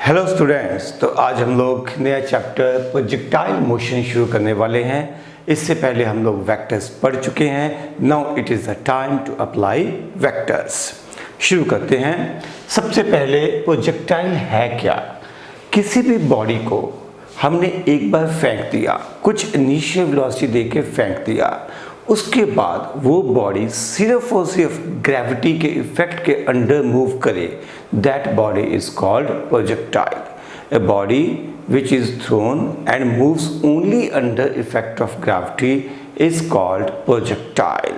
Hello students, तो आज हम लोग नया चैप्टर प्रोजेक्टाइल मोशन शुरू करने वाले हैं। इससे पहले हम लोग वेक्टर्स पढ़ चुके हैं। Now it is the time to apply vectors. शुरू करते हैं। सबसे पहले प्रोजेक्टाइल है क्या? किसी भी बॉडी को हमने एक बार फेंक दिया, कुछ इनिशियल वेलोसिटी देके फेंक दिया, उसके बाद वो बॉडी सिर्फ और सिर्फ ग्रेविटी के इफेक्ट के अंडर मूव करे, that body is called projectile. A body which is throne and moves only under effect of gravity is called projectile.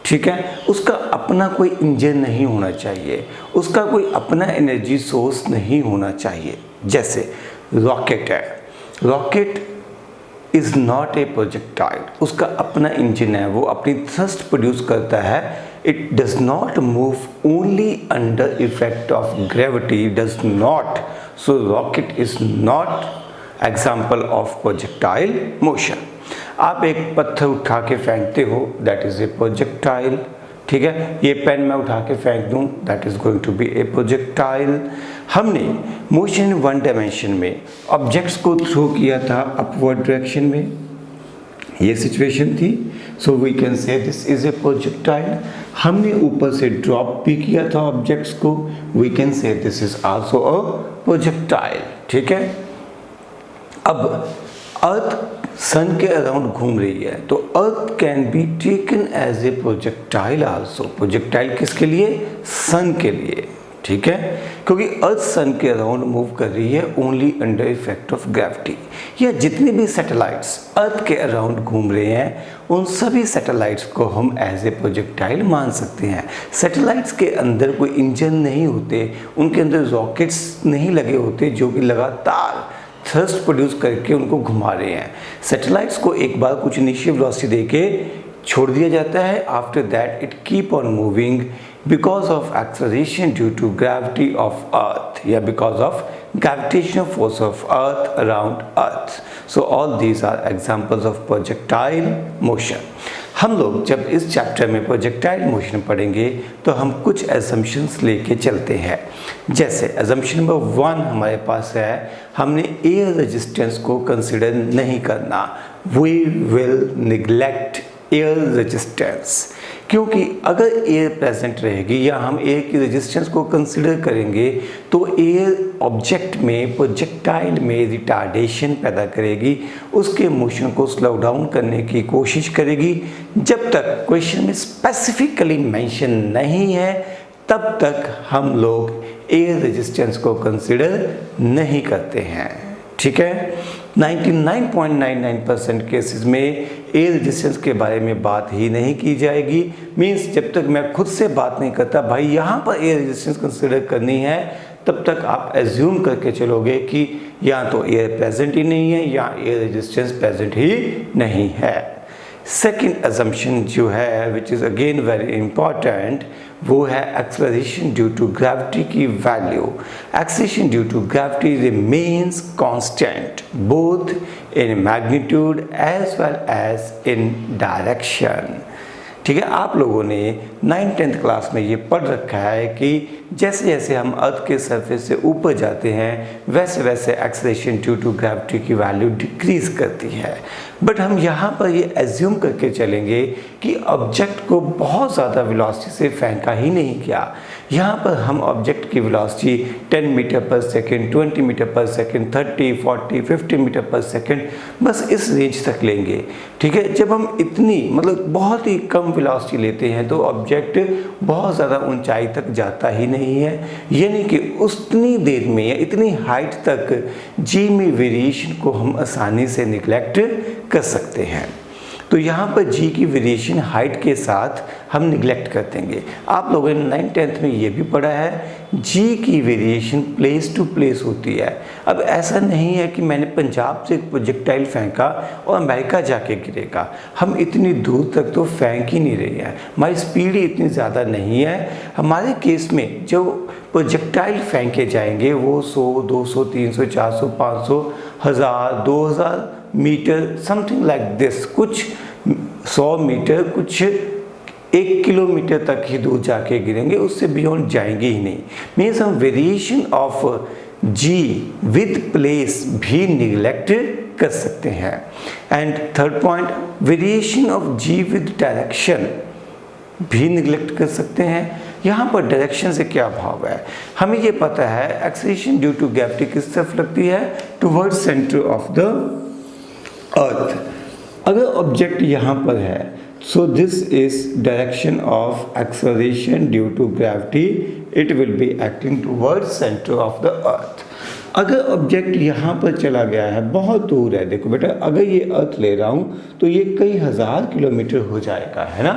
ठीक है, उसका अपना कोई इंजन नहीं होना चाहिए, उसका कोई अपना एनर्जी सोर्स नहीं होना चाहिए। जैसे रॉकेट है, rocket is not a projectile, उसका अपना इंजन है, वो अपनी थ्रस्ट प्रोड्यूस करता है। It does not move only under effect of gravity, does not, so rocket is not example of projectile motion. आप एक पत्थर उठा के फेंकते हो, दैट इज ए प्रोजेक्टाइल। ठीक है, ये पेन मैं उठा के फेंक दूं, that is going to be a projectile. हमने मोशन वन डायमेंशन में ऑब्जेक्ट्स को थ्रो किया था अपवर्ड डायरेक्शन में, ये सिचुएशन थी, so we can say this is a projectile. हमने ऊपर से ड्रॉप भी किया था ऑब्जेक्ट्स को, we can say this is also a projectile. ठीक है, अब अर्थ सन के अराउंड घूम रही है, तो earth can be taken as a projectile also. Projectile किसके लिए? सन के लिए। ठीक है, क्योंकि अर्थ सन के अराउंड मूव कर रही है only under effect of gravity. या जितने भी सैटेलाइट्स अर्थ के अराउंड घूम रहे हैं, उन सभी सैटेलाइट्स को हम एज ए प्रोजेक्टाइल मान सकते हैं। सैटेलाइट्स के अंदर कोई इंजन नहीं होते, उनके अंदर रॉकेट्स नहीं लगे होते जो कि लगातार थ्रस्ट प्रोड्यूस करके उनको घुमा रहे हैं। सैटेलाइट्स को एक बार कुछ इनिशियल वेलोसिटी देके छोड़ दिया जाता है, after that it keep on moving because of acceleration due to gravity of earth या because of gravitational force of earth around earth. So all these are examples of projectile motion. हम लोग जब इस चैप्टर में projectile motion पढ़ेंगे तो हम कुछ assumptions लेके चलते हैं। जैसे assumption नंबर 1 हमारे पास है, हमने एयर रेजिस्टेंस को कंसिडर नहीं करना। We will neglect air resistance, क्योंकि अगर एयर प्रेजेंट रहेगी या हम एयर की रेजिस्टेंस को कंसिडर करेंगे तो एयर ऑब्जेक्ट में, प्रोजेक्टाइल में रिटार्डेशन पैदा करेगी, उसके मोशन को स्लो डाउन करने की कोशिश करेगी। जब तक क्वेश्चन में स्पेसिफिकली मेंशन नहीं है तब तक हम लोग एयर रेजिस्टेंस को कंसिडर नहीं करते हैं। ठीक है, 99.99% केसेस में एयर रेजिस्टेंस के बारे में बात ही नहीं की जाएगी। मींस जब तक मैं खुद से बात नहीं करता भाई यहाँ पर एयर रेजिस्टेंस कंसिडर करनी है, तब तक आप एज्यूम करके चलोगे कि या तो एयर प्रेजेंट ही नहीं है या एयर रेजिस्टेंस प्रेजेंट ही नहीं है। सेकेंड अजम्पशन जो है which is again very important, वो है एक्सेलरेशन ड्यू टू ग्रेविटी की value. Acceleration due to gravity remains constant both in magnitude as well as in direction. ठीक है, आप लोगों ने 9th-10th क्लास में ये पढ़ रखा है कि जैसे जैसे हम अर्थ के सरफेस से ऊपर जाते हैं वैसे वैसे एक्सेलरेशन ड्यू टू ग्रेविटी की वैल्यू डिक्रीज करती है। बट हम यहाँ पर ये एज्यूम करके चलेंगे कि ऑब्जेक्ट को बहुत ज़्यादा वेलोसिटी से फेंका ही नहीं किया। यहाँ पर हम ऑब्जेक्ट की वेलोसिटी 10 मीटर पर सेकेंड, 20 मीटर पर सेकेंड, 30, 40, 50 मीटर पर सेकेंड, बस इस रेंज तक लेंगे। ठीक है, जब हम इतनी मतलब बहुत ही कम वेलोसिटी लेते हैं तो ऑब्जेक्ट बहुत ज़्यादा ऊंचाई तक जाता ही नहीं है, यानी कि उतनी देर में या इतनी हाइट तक जी में वेरिएशन को हम आसानी से निगलेक्ट कर सकते हैं। तो यहाँ पर जी की वेरिएशन हाइट के साथ हम निगलेक्ट कर देंगे। आप लोगों ने 9th-10th में ये भी पढ़ा है, जी की वेरिएशन प्लेस टू प्लेस होती है। अब ऐसा नहीं है कि मैंने पंजाब से एक प्रोजेक्टाइल फेंका और अमेरिका जाके गिरेगा, हम इतनी दूर तक तो फेंक ही नहीं रहे हैं, हमारी स्पीड ही इतनी ज़्यादा नहीं है। हमारे केस में जो प्रोजेक्टाइल फेंके जाएंगे वो 100, 200, 300, 400, 500, 1000, 2000 मीटर समथिंग लाइक दिस, कुछ 100 मीटर, कुछ 1 किलोमीटर तक ही दूर जाके गिरेंगे, उससे बियॉन्ड जाएंगे ही नहीं। मीन्स हम variation of g with place भी निगलेक्ट कर सकते हैं। And third point, variation of g with direction भी निगलेक्ट कर सकते हैं। यहाँ पर डायरेक्शन से क्या भाव है, हमें ये पता है एक्सेलरेशन ड्यू टू ग्रेविटी किस तरफ लगती है, toward centre of the earth. अगर ऑब्जेक्ट यहाँ पर है, so this is direction of acceleration due to gravity, it will be acting toward centre of the earth. अगर ऑब्जेक्ट यहाँ पर चला गया है, बहुत दूर है, देखो बेटा अगर ये अर्थ ले रहा हूँ तो ये कई हज़ार किलोमीटर हो जाएगा, है ना।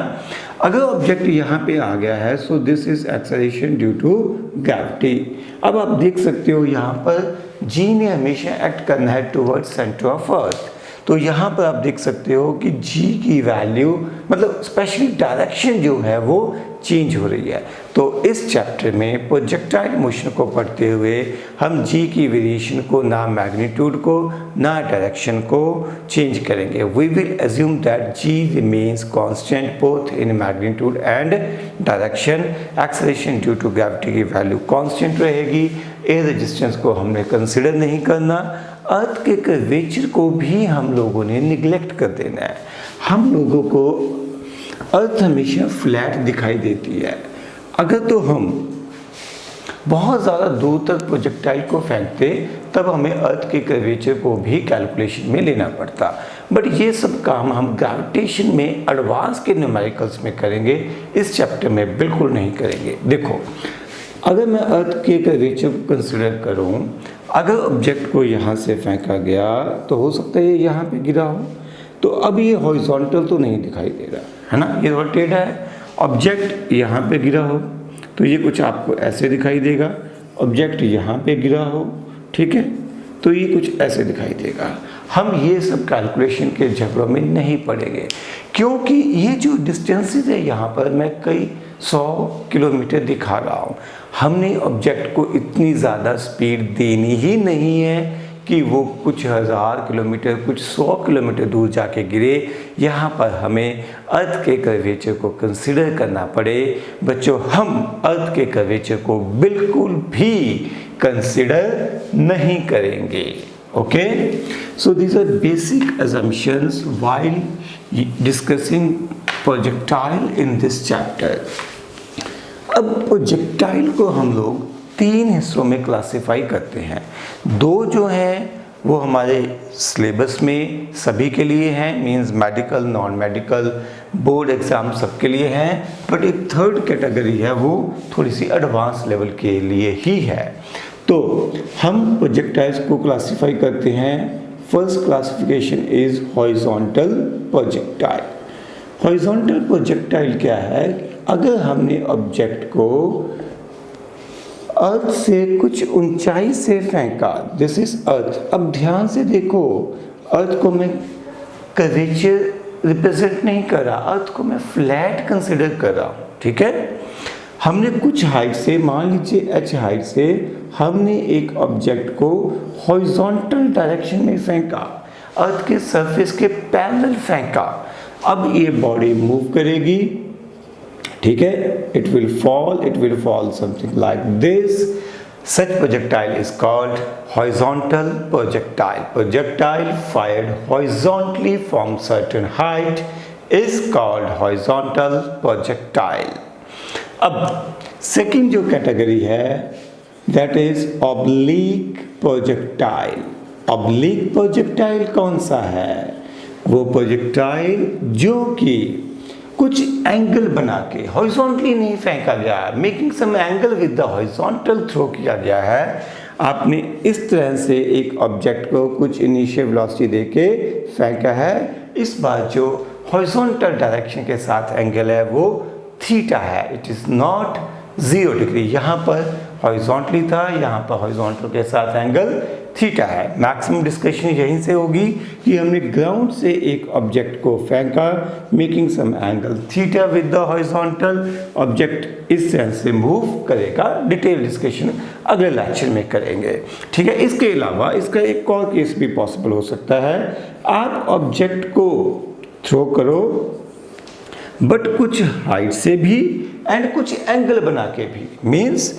अगर ऑब्जेक्ट यहाँ पे आ गया है, so this is acceleration due to gravity. अब आप देख सकते हो यहाँ पर जी ने हमेशा एक्ट करना है टुवर्ड सेंटर ऑफ अर्थ, तो यहाँ पर आप देख सकते हो कि जी की वैल्यू मतलब स्पेशली डायरेक्शन जो है वो चेंज हो रही है। तो इस चैप्टर में प्रोजेक्टाइल मोशन को पढ़ते हुए हम जी की वेरिएशन को ना मैग्नीट्यूड को ना डायरेक्शन को चेंज करेंगे। We will assume that g remains constant both in magnitude and direction. Acceleration due to gravity की वैल्यू कांस्टेंट रहेगी। एयर रेजिस्टेंस को हमने कंसिडर नहीं करना। अर्थ के कर्वेचर को भी हम लोगों ने निगलेक्ट कर देना है। हम लोगों को अर्थ हमेशा फ्लैट दिखाई देती है। अगर तो हम बहुत ज़्यादा दूर तक प्रोजेक्टाइल को फेंकते तब हमें अर्थ के कर्वेचर को भी कैलकुलेशन में लेना पड़ता, बट ये सब काम हम ग्रेविटेशन में एडवांस के न्यूमेरिकल्स में करेंगे, इस चैप्टर में बिल्कुल नहीं करेंगे। देखो अगर मैं अर्थ के कर्वेचर को कंसिडर करूं, अगर ऑब्जेक्ट को यहाँ से फेंका गया तो हो सकता है ये यहाँ पे गिरा हो, तो अब ये हॉरिजॉन्टल तो नहीं दिखाई दे रहा है ना, ये थोड़ा टेढ़ा है। ऑब्जेक्ट यहाँ पे गिरा हो तो ये कुछ आपको ऐसे दिखाई देगा, ऑब्जेक्ट यहाँ पे गिरा हो, ठीक है, तो ये कुछ ऐसे दिखाई देगा। हम ये सब कैलकुलेशन के झगड़ों में नहीं पड़ेंगे, क्योंकि ये जो डिस्टेंसेस है यहाँ पर मैं कई 100 किलोमीटर दिखा रहा हूँ। हमने ऑब्जेक्ट को इतनी ज़्यादा स्पीड देनी ही नहीं है कि वो कुछ हज़ार किलोमीटर कुछ 100 किलोमीटर दूर जाके गिरे। यहाँ पर हमें अर्थ के कर्वेचर को कंसिडर करना पड़े। बच्चों हम अर्थ के कर्वेचर को बिल्कुल भी कंसिडर नहीं करेंगे। Okay, so these are basic assumptions while discussing projectile in this chapter। अब प्रोजेक्टाइल को हम लोग 3 हिस्सों में क्लासिफाई करते हैं। 2 जो हैं वो हमारे सिलेबस में सभी के लिए हैं, means medical non medical board exam सबके लिए हैं, बट एक थर्ड कैटेगरी है वो थोड़ी सी एडवांस लेवल के लिए ही है। तो हम प्रोजेक्टाइल्स को क्लासिफाई करते हैं। First classification is horizontal projectile. Horizontal projectile क्या है, अगर हमने ऑब्जेक्ट को अर्थ से कुछ ऊंचाई से फेंका, दिस इज अर्थ। अब ध्यान से देखो, अर्थ को मैं कर्वेचर रिप्रेजेंट नहीं कर रहा, अर्थ को मैं फ्लैट कंसिडर कर रहा हूँ, ठीक है। हमने कुछ हाइट से, मान लीजिए h हाइट से, हमने एक ऑब्जेक्ट को हॉरिजॉन्टल डायरेक्शन में फेंका, अर्थ के सरफेस के पैरेलल फेंका। अब ये बॉडी मूव करेगी, ठीक है, it will fall something like this. Such projectile is called horizontal projectile. Projectile fired horizontally from certain height is called horizontal projectile. अब सेकंड जो कैटेगरी है that is oblique projectile. Oblique projectile कौन सा है, वो प्रोजेक्टाइल जो कि कुछ एंगल बना के हॉरिजॉन्टली नहीं फेंका गया है, making some angle with the horizontal throw किया गया है। आपने इस तरह से एक ऑब्जेक्ट को कुछ इनिशियल वेलोसिटी देके फेंका है, इस बार जो हॉरिजॉन्टल डायरेक्शन के साथ एंगल है वो थीटा है, इट इज़ नॉट 0 डिग्री। यहाँ पर हॉरिजॉन्टली था, यहाँ पर हॉरिजॉन्टल के साथ एंगल थीटा है। मैक्सिमम डिस्कशन यहीं से होगी कि हमने ग्राउंड से एक ऑब्जेक्ट को फेंका, making some angle theta with the horizontal, object इस तरह से मूव करेगा। डिटेल डिस्कशन अगले लेक्चर में करेंगे, ठीक है। इसके अलावा इसका एक और केस भी पॉसिबल हो सकता है, आप ऑब्जेक्ट को थ्रो करो बट कुछ हाइट से भी एंड कुछ एंगल बना के भी, मीन्स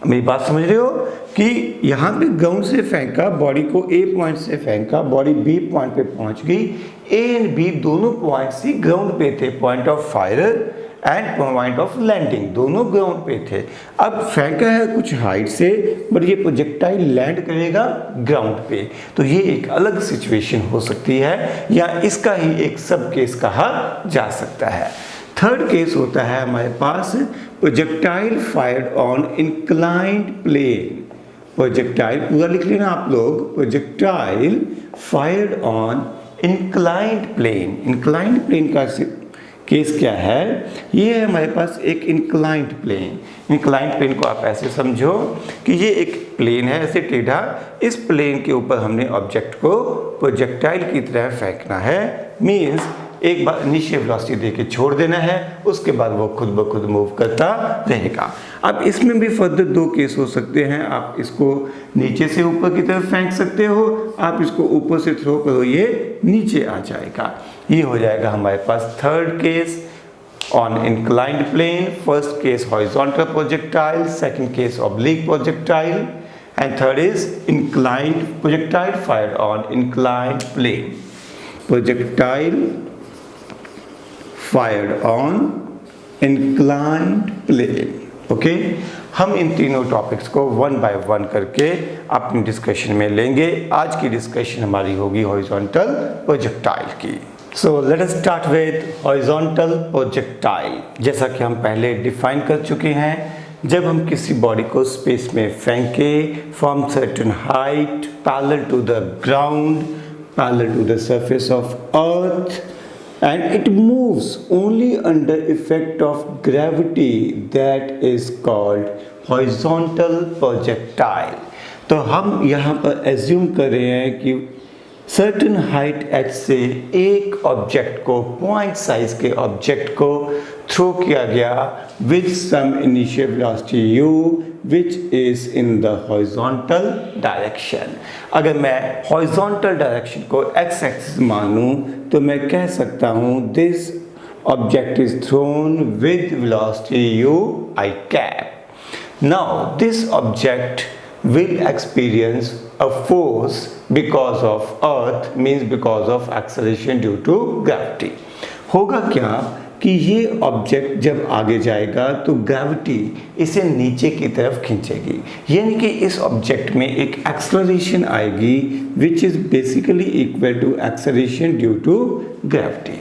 मेरी बात समझ रहे हो कि यहाँ पे ग्राउंड से फेंका, बॉडी को ए पॉइंट से फेंका, बॉडी बी पॉइंट पे पहुंच गई। ए एंड बी दोनों पॉइंट्स ही ग्राउंड पे थे, point of fire and point of landing दोनों ग्राउंड पे थे। अब फेंका है कुछ हाइट से, बट ये प्रोजेक्टाइल लैंड करेगा ग्राउंड पे, तो ये एक अलग सिचुएशन हो सकती है, या इसका ही एक सब केस कहा जा सकता है। थर्ड केस होता है हमारे पास projectile fired on inclined plane. Projectile पूरा लिख लेना आप लोग, projectile fired on inclined plane. Inclined plane का केस क्या है? ये है हमारे पास एक इंक्लाइंड प्लेन। इंक्लाइंड प्लेन को आप ऐसे समझो कि ये एक प्लेन है ऐसे टेढ़ा, इस प्लेन के ऊपर हमने ऑब्जेक्ट को प्रोजेक्टाइल की तरह फेंकना है। मीन्स एक बार इनिशियल वेलोसिटी देके छोड़ देना है, उसके बाद वो खुद ब खुद मूव करता रहेगा। अब इसमें भी फर्दर दो केस हो सकते हैं। आप इसको नीचे से ऊपर की तरफ फेंक सकते हो, आप इसको ऊपर से थ्रो करो, ये नीचे आ जाएगा। ये हो जाएगा हमारे पास third case on inclined plane. First case horizontal projectile, second case oblique projectile, and third is inclined projectile fired on inclined plane. Projectile fired on inclined plane। Okay, हम इन तीनों टॉपिक्स को वन बाय वन करके अपनी discussion में लेंगे। आज की डिस्कशन हमारी होगी हॉरिजॉन्टल प्रोजेक्टाइल की। सो let us start with horizontal projectile. जैसा कि हम पहले डिफाइन कर चुके हैं, जब हम किसी बॉडी को स्पेस में फेंके from certain height parallel to the ground, parallel to the surface of earth, and it moves only under effect of gravity, that is called horizontal projectile। तो हम यहाँ पर एज्यूम कर रहे हैं कि सर्टेन हाइट h से एक ऑब्जेक्ट को, पॉइंट साइज के ऑब्जेक्ट को थ्रो किया गया with some initial velocity u which is in the horizontal direction। अगर मैं horizontal direction को x axis मानूं तो मैं कह सकता हूं this object is thrown with velocity u I cap। Now this object will experience a force because of earth, means because of acceleration due to gravity। होगा क्या कि ये ऑब्जेक्ट जब आगे जाएगा तो ग्रेविटी इसे नीचे की तरफ खींचेगी, यानी कि इस ऑब्जेक्ट में एक एक्सेलरेशन आएगी which is basically equal to acceleration due to gravity.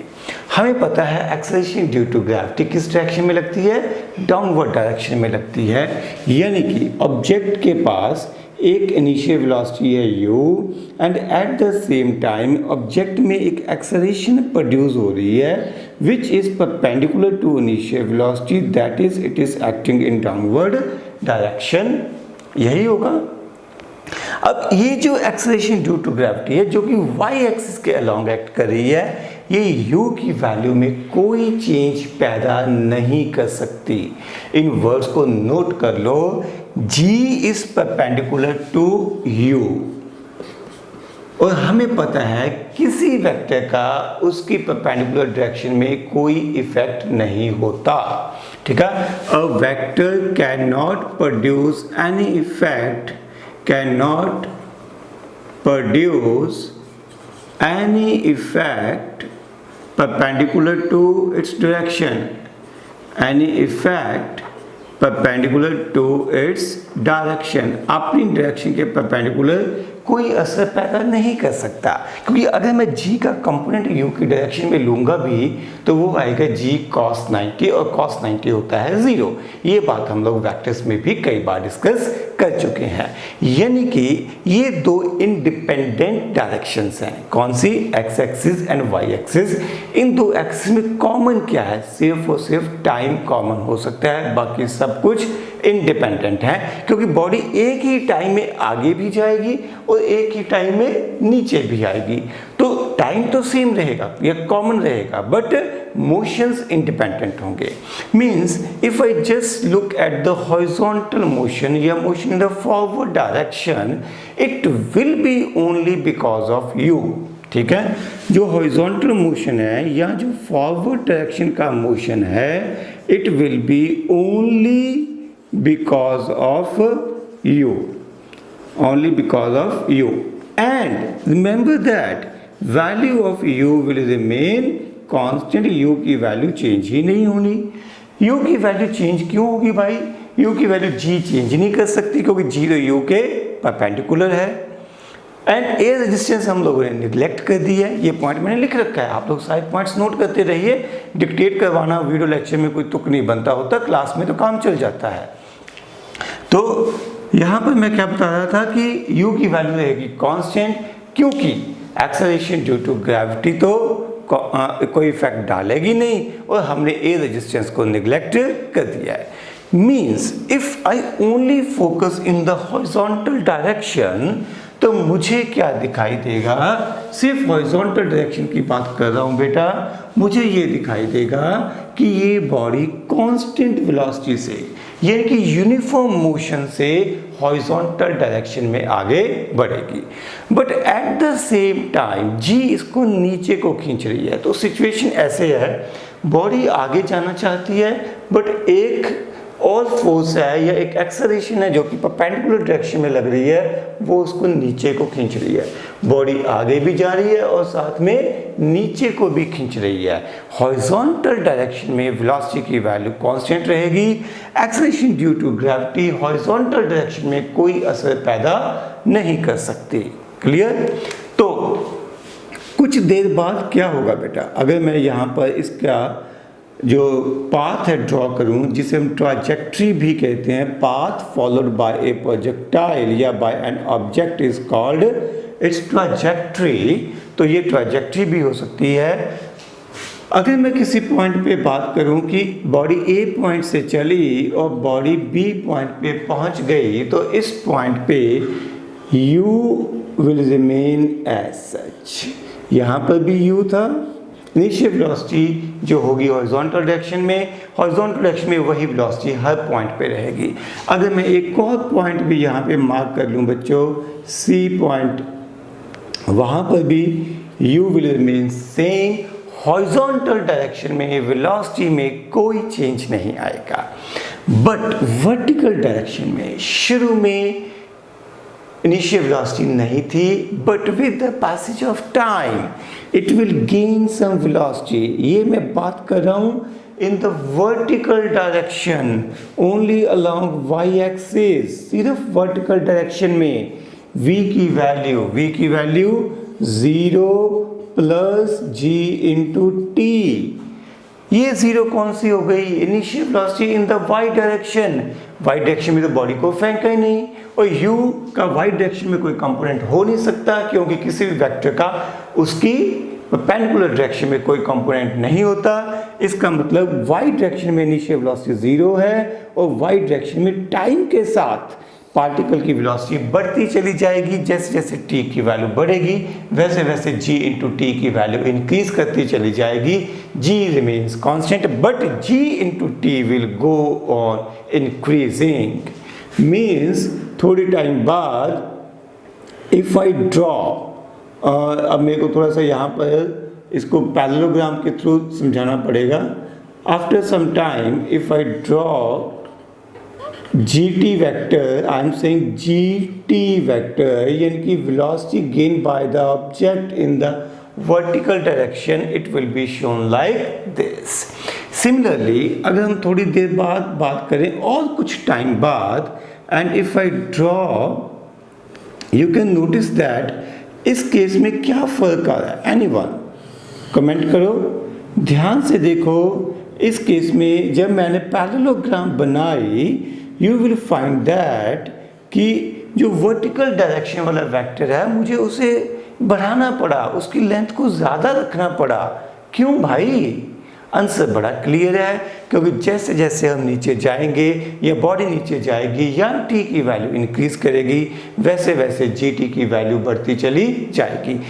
हमें पता है एक्सेलरेशन ड्यू टू ग्रेविटी किस डायरेक्शन में लगती है? डाउनवर्ड डायरेक्शन में लगती है, यानी कि ऑब्जेक्ट के पास एक इनिशियल वेलोसिटी है u and at the same time object में एक एक्सेलरेशन प्रोड्यूस हो रही है which is perpendicular to initial velocity, that is it is acting in downward direction. यही होगा। अब ये जो एक्सेलरेशन ड्यू टू ग्रेविटी है जो कि y एक्सिस के अलोंग एक्ट कर रही है, ये u की वैल्यू में कोई चेंज पैदा नहीं कर सकती। इन वर्ड्स को नोट कर लो, g is perpendicular to u, और हमें पता है किसी वेक्टर का उसकी परपेंडिकुलर डायरेक्शन में कोई इफेक्ट नहीं होता। ठीक है, a vector can not produce any effect, cannot produce any effect perpendicular to its direction, any effect perpendicular to its direction। अपनी डायरेक्शन के परपेंडिकुलर कोई असर पैदा नहीं कर सकता, क्योंकि अगर मैं g का कंपोनेंट u की डायरेक्शन में लूँगा भी तो वो आएगा g cos 90, और cos 90 होता है 0। ये बात हम लोग वेक्टर्स में भी कई बार डिस्कस कर चुके हैं। यानी कि ये दो इंडिपेंडेंट डायरेक्शंस हैं। कौन सी? x axis and y axis. इन दो एक्सिस में कॉमन क्या है? सिर्फ और सिर्फ टाइम कॉमन हो सकता है, बाकी सब कुछ इंडिपेंडेंट है, क्योंकि बॉडी एक ही टाइम में आगे भी जाएगी और एक ही टाइम में नीचे भी आएगी। तो टाइम तो सेम रहेगा या कॉमन रहेगा, बट मोशंस इंडिपेंडेंट होंगे। Means if I just look at the horizontal motion या motion in the forward direction, it will be only because of u. ठीक है, जो हॉरिजॉन्टल मोशन है या जो फॉरवर्ड डायरेक्शन का मोशन है, it will be only because of u, only because of u. And remember that value of u will remain constant, u की value change ही नहीं होनी। u की वैल्यू चेंज क्यों होगी भाई? u की वैल्यू g चेंज नहीं कर सकती क्योंकि g तो u के परपेंडिकुलर है। एंड ए रेजिस्टेंस हम लोगों ने निगलेक्ट कर दी है, ये पॉइंट मैंने लिख रखा है, आप लोग सारे पॉइंट्स नोट करते रहिए। डिक्टेट करवाना वीडियो लेक्चर में कोई तुक नहीं बनता होता, क्लास में तो काम चल जाता है। तो यहाँ पर मैं क्या बता रहा था कि u की वैल्यू रहेगी कांस्टेंट, क्योंकि एक्सेलरेशन ड्यू टू ग्रेविटी तो कोई इफेक्ट डालेगी नहीं और हमने ए रेजिस्टेंस को निगलेक्ट कर दिया है। Means if I only focus in the horizontal direction, तो मुझे क्या दिखाई देगा? सिर्फ हॉरिजॉन्टल डायरेक्शन की बात कर रहा हूं बेटा, मुझे ये दिखाई देगा कि ये बॉडी कांस्टेंट वेलोसिटी से, यानी कि यूनिफॉर्म मोशन से हॉरिजॉन्टल डायरेक्शन में आगे बढ़ेगी। But at the same time g इसको नीचे को खींच रही है। तो सिचुएशन ऐसे है, बॉडी आगे जाना चाहती है बट एक और फोर्स है या एक एक्सेलरेशन है जो कि परपेंडिकुलर डायरेक्शन में लग रही है, वो उसको नीचे को खींच रही है। बॉडी आगे भी जा रही है और साथ में नीचे को भी खींच रही है। हॉरिजॉन्टल डायरेक्शन में वेलोसिटी की वैल्यू कांस्टेंट रहेगी। Acceleration due to gravity horizontal direction में कोई असर पैदा नहीं कर सकती। क्लियर? तो कुछ देर बाद क्या होगा बेटा, अगर मैं यहाँ पर इसका जो पाथ है ड्रॉ करूं, जिसे हम ट्राजेक्ट्री भी कहते हैं, path followed by a projectile या by an object is called its trajectory. तो ये ट्राजेक्ट्री भी हो सकती है। अगर मैं किसी पॉइंट पे बात करूं कि बॉडी ए पॉइंट से चली और बॉडी बी पॉइंट पे पहुंच गई, तो इस पॉइंट पे u will remain as such. यहाँ पर भी u था। इनिशियल वेलोसिटी जो होगी हॉरिजॉन्टल डायरेक्शन में, हॉरिजॉन्टल डायरेक्शन में वही वेलोसिटी हर पॉइंट पे रहेगी। अगर मैं एक और पॉइंट भी यहाँ पे मार्क कर लूँ बच्चों, सी पॉइंट, वहाँ पर भी u will remain same. Horizontal direction में वेलोसिटी में कोई चेंज नहीं आएगा। बट वर्टिकल डायरेक्शन में शुरू में इनिशियल वेलोसिटी नहीं थी, but with the passage of time it will gain some velocity. ये मैं बात कर रहा हूँ in the vertical direction, only along Y axis, सिर्फ वर्टिकल डायरेक्शन में v की value 0 plus g into t. ये जीरो कौन सी हो गई? Initial velocity in the y direction. Y direction में तो बॉडी को फेंका ही नहीं, और u का वाई डायरेक्शन में कोई कंपोनेंट हो नहीं सकता क्योंकि किसी भी वेक्टर का उसकी परपेंडिकुलर डायरेक्शन में कोई कंपोनेंट नहीं होता। इसका मतलब वाई डायरेक्शन में इनिशियल वेलोसिटी 0 है और वाई डायरेक्शन में टाइम के साथ पार्टिकल की वेलोसिटी बढ़ती चली जाएगी। जैसे जैसे t की वैल्यू बढ़ेगी वैसे वैसे g इंटू टी की वैल्यू इंक्रीज करती चली जाएगी। g remains constant but g into T will go on increasing. Means थोड़ी टाइम बाद इफ आई ड्रॉ, अब मेरे को थोड़ा सा यहाँ पर इसको पैरेललोग्राम के थ्रू समझाना पड़ेगा। After some time if I draw gt vector, I am saying gt vector, यानी कि velocity gain by the object in the vertical direction, it will be shown like this. Similarly अगर हम थोड़ी देर बाद बात करें और कुछ टाइम बाद, and if I draw, you can notice that इस केस में क्या फर्क आ रहा है? एनीवन कमेंट करो, ध्यान से देखो। इस केस में जब मैंने पैरेललोग्राम बनाई, यू विल फाइंड दैट कि जो वर्टिकल डायरेक्शन वाला वेक्टर है मुझे उसे बढ़ाना पड़ा, उसकी लेंथ को ज़्यादा रखना पड़ा। क्यों भाई? आंसर बड़ा क्लियर है, क्योंकि जैसे जैसे हम नीचे जाएंगे या बॉडी नीचे जाएगी या टी की वैल्यू इंक्रीज करेगी, वैसे वैसे जी टी की वैल्यू बढ़ती चली जाएगी।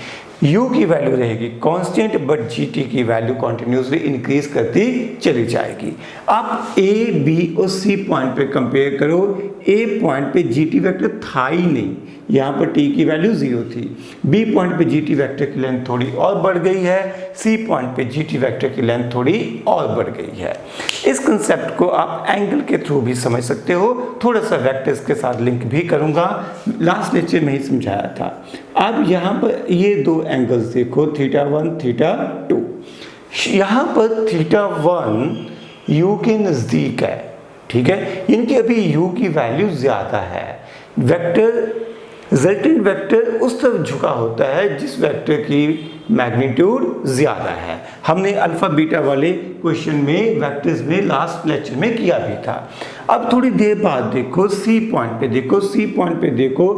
u की वैल्यू रहेगी कांस्टेंट बट gt की वैल्यू कंटिन्यूसली इंक्रीज करती चली जाएगी। आप a, b और c पॉइंट पे कंपेयर करो। ए पॉइंट पे जी टी वैक्टर था ही नहीं, यहाँ पर टी की वैल्यू 0 थी। बी पॉइंट पे जी टी वैक्टर की लेंथ थोड़ी और बढ़ गई है, सी पॉइंट पे जी टी वैक्टर की लेंथ थोड़ी और बढ़ गई है। इस कंसेप्ट को आप एंगल के थ्रू भी समझ सकते हो, थोड़ा सा वेक्टर्स के साथ लिंक भी करूँगा, लास्ट लेक्चर में ही समझाया था। अब यहाँ पर ये दो एंगल्स देखो, θ1 θ2। यहाँ पर θ1 u के नज़दीक है, ठीक है, इनकी अभी u की वैल्यू ज़्यादा है। वेक्टर रिजल्टेंट वेक्टर उस तरफ झुका होता है जिस वेक्टर की मैग्नीट्यूड ज़्यादा है। हमने अल्फ़ा बीटा वाले क्वेश्चन में वेक्टर्स में लास्ट लेक्चर में किया भी था। अब थोड़ी देर बाद देखो सी पॉइंट पे देखो, सी पॉइंट पे देखो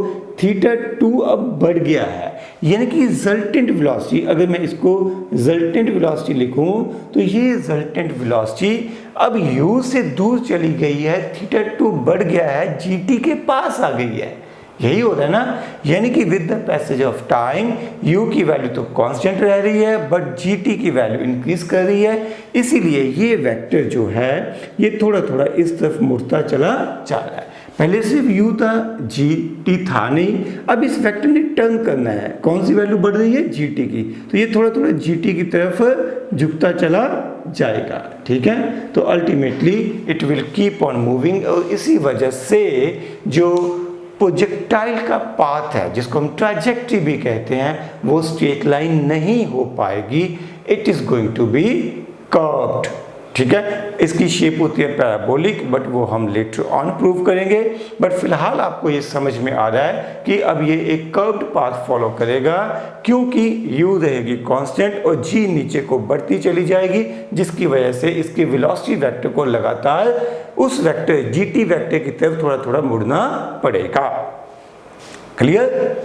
θ2 अब बढ़ गया है, यानी कि रिजल्टेंट वेलोसिटी, अगर मैं इसको रिजल्टेंट वेलोसिटी लिखूं तो ये रिजल्टेंट वेलोसिटी अब u से दूर चली गई है, θ2 बढ़ गया है, gt के पास आ गई है। यही हो रहा है ना, यानी कि with the passage of time u की वैल्यू तो कांस्टेंट रह रही है बट gt की वैल्यू इंक्रीज कर रही है, इसीलिए ये वेक्टर जो है ये थोड़ा थोड़ा इस तरफ मुड़ता चला जा रहा है। पहले सिर्फ u था, gt था नहीं, अब इस वेक्टर ने टर्न करना है, कौन सी वैल्यू बढ़ रही है, gt की, तो ये थोड़ा थोड़ा gt की तरफ झुकता चला जाएगा, ठीक है। तो ultimately it will keep on moving, और इसी वजह से जो प्रोजेक्टाइल का पाथ है जिसको हम ट्रैजेक्टरी भी कहते हैं वो स्ट्रेट लाइन नहीं हो पाएगी, it is going to be curved, ठीक है। इसकी शेप होती है पैराबोलिक, बट वो हम लेटर ऑन प्रूव करेंगे। बट फिलहाल आपको ये समझ में आ रहा है कि अब ये एक कर्व्ड पाथ फॉलो करेगा, क्योंकि u रहेगी कांस्टेंट और g नीचे को बढ़ती चली जाएगी, जिसकी वजह से इसके वेलोसिटी वेक्टर को लगातार उस वेक्टर gt वेक्टर की तरफ थोड़ा थोड़ा मुड़ना पड़ेगा। क्लियर?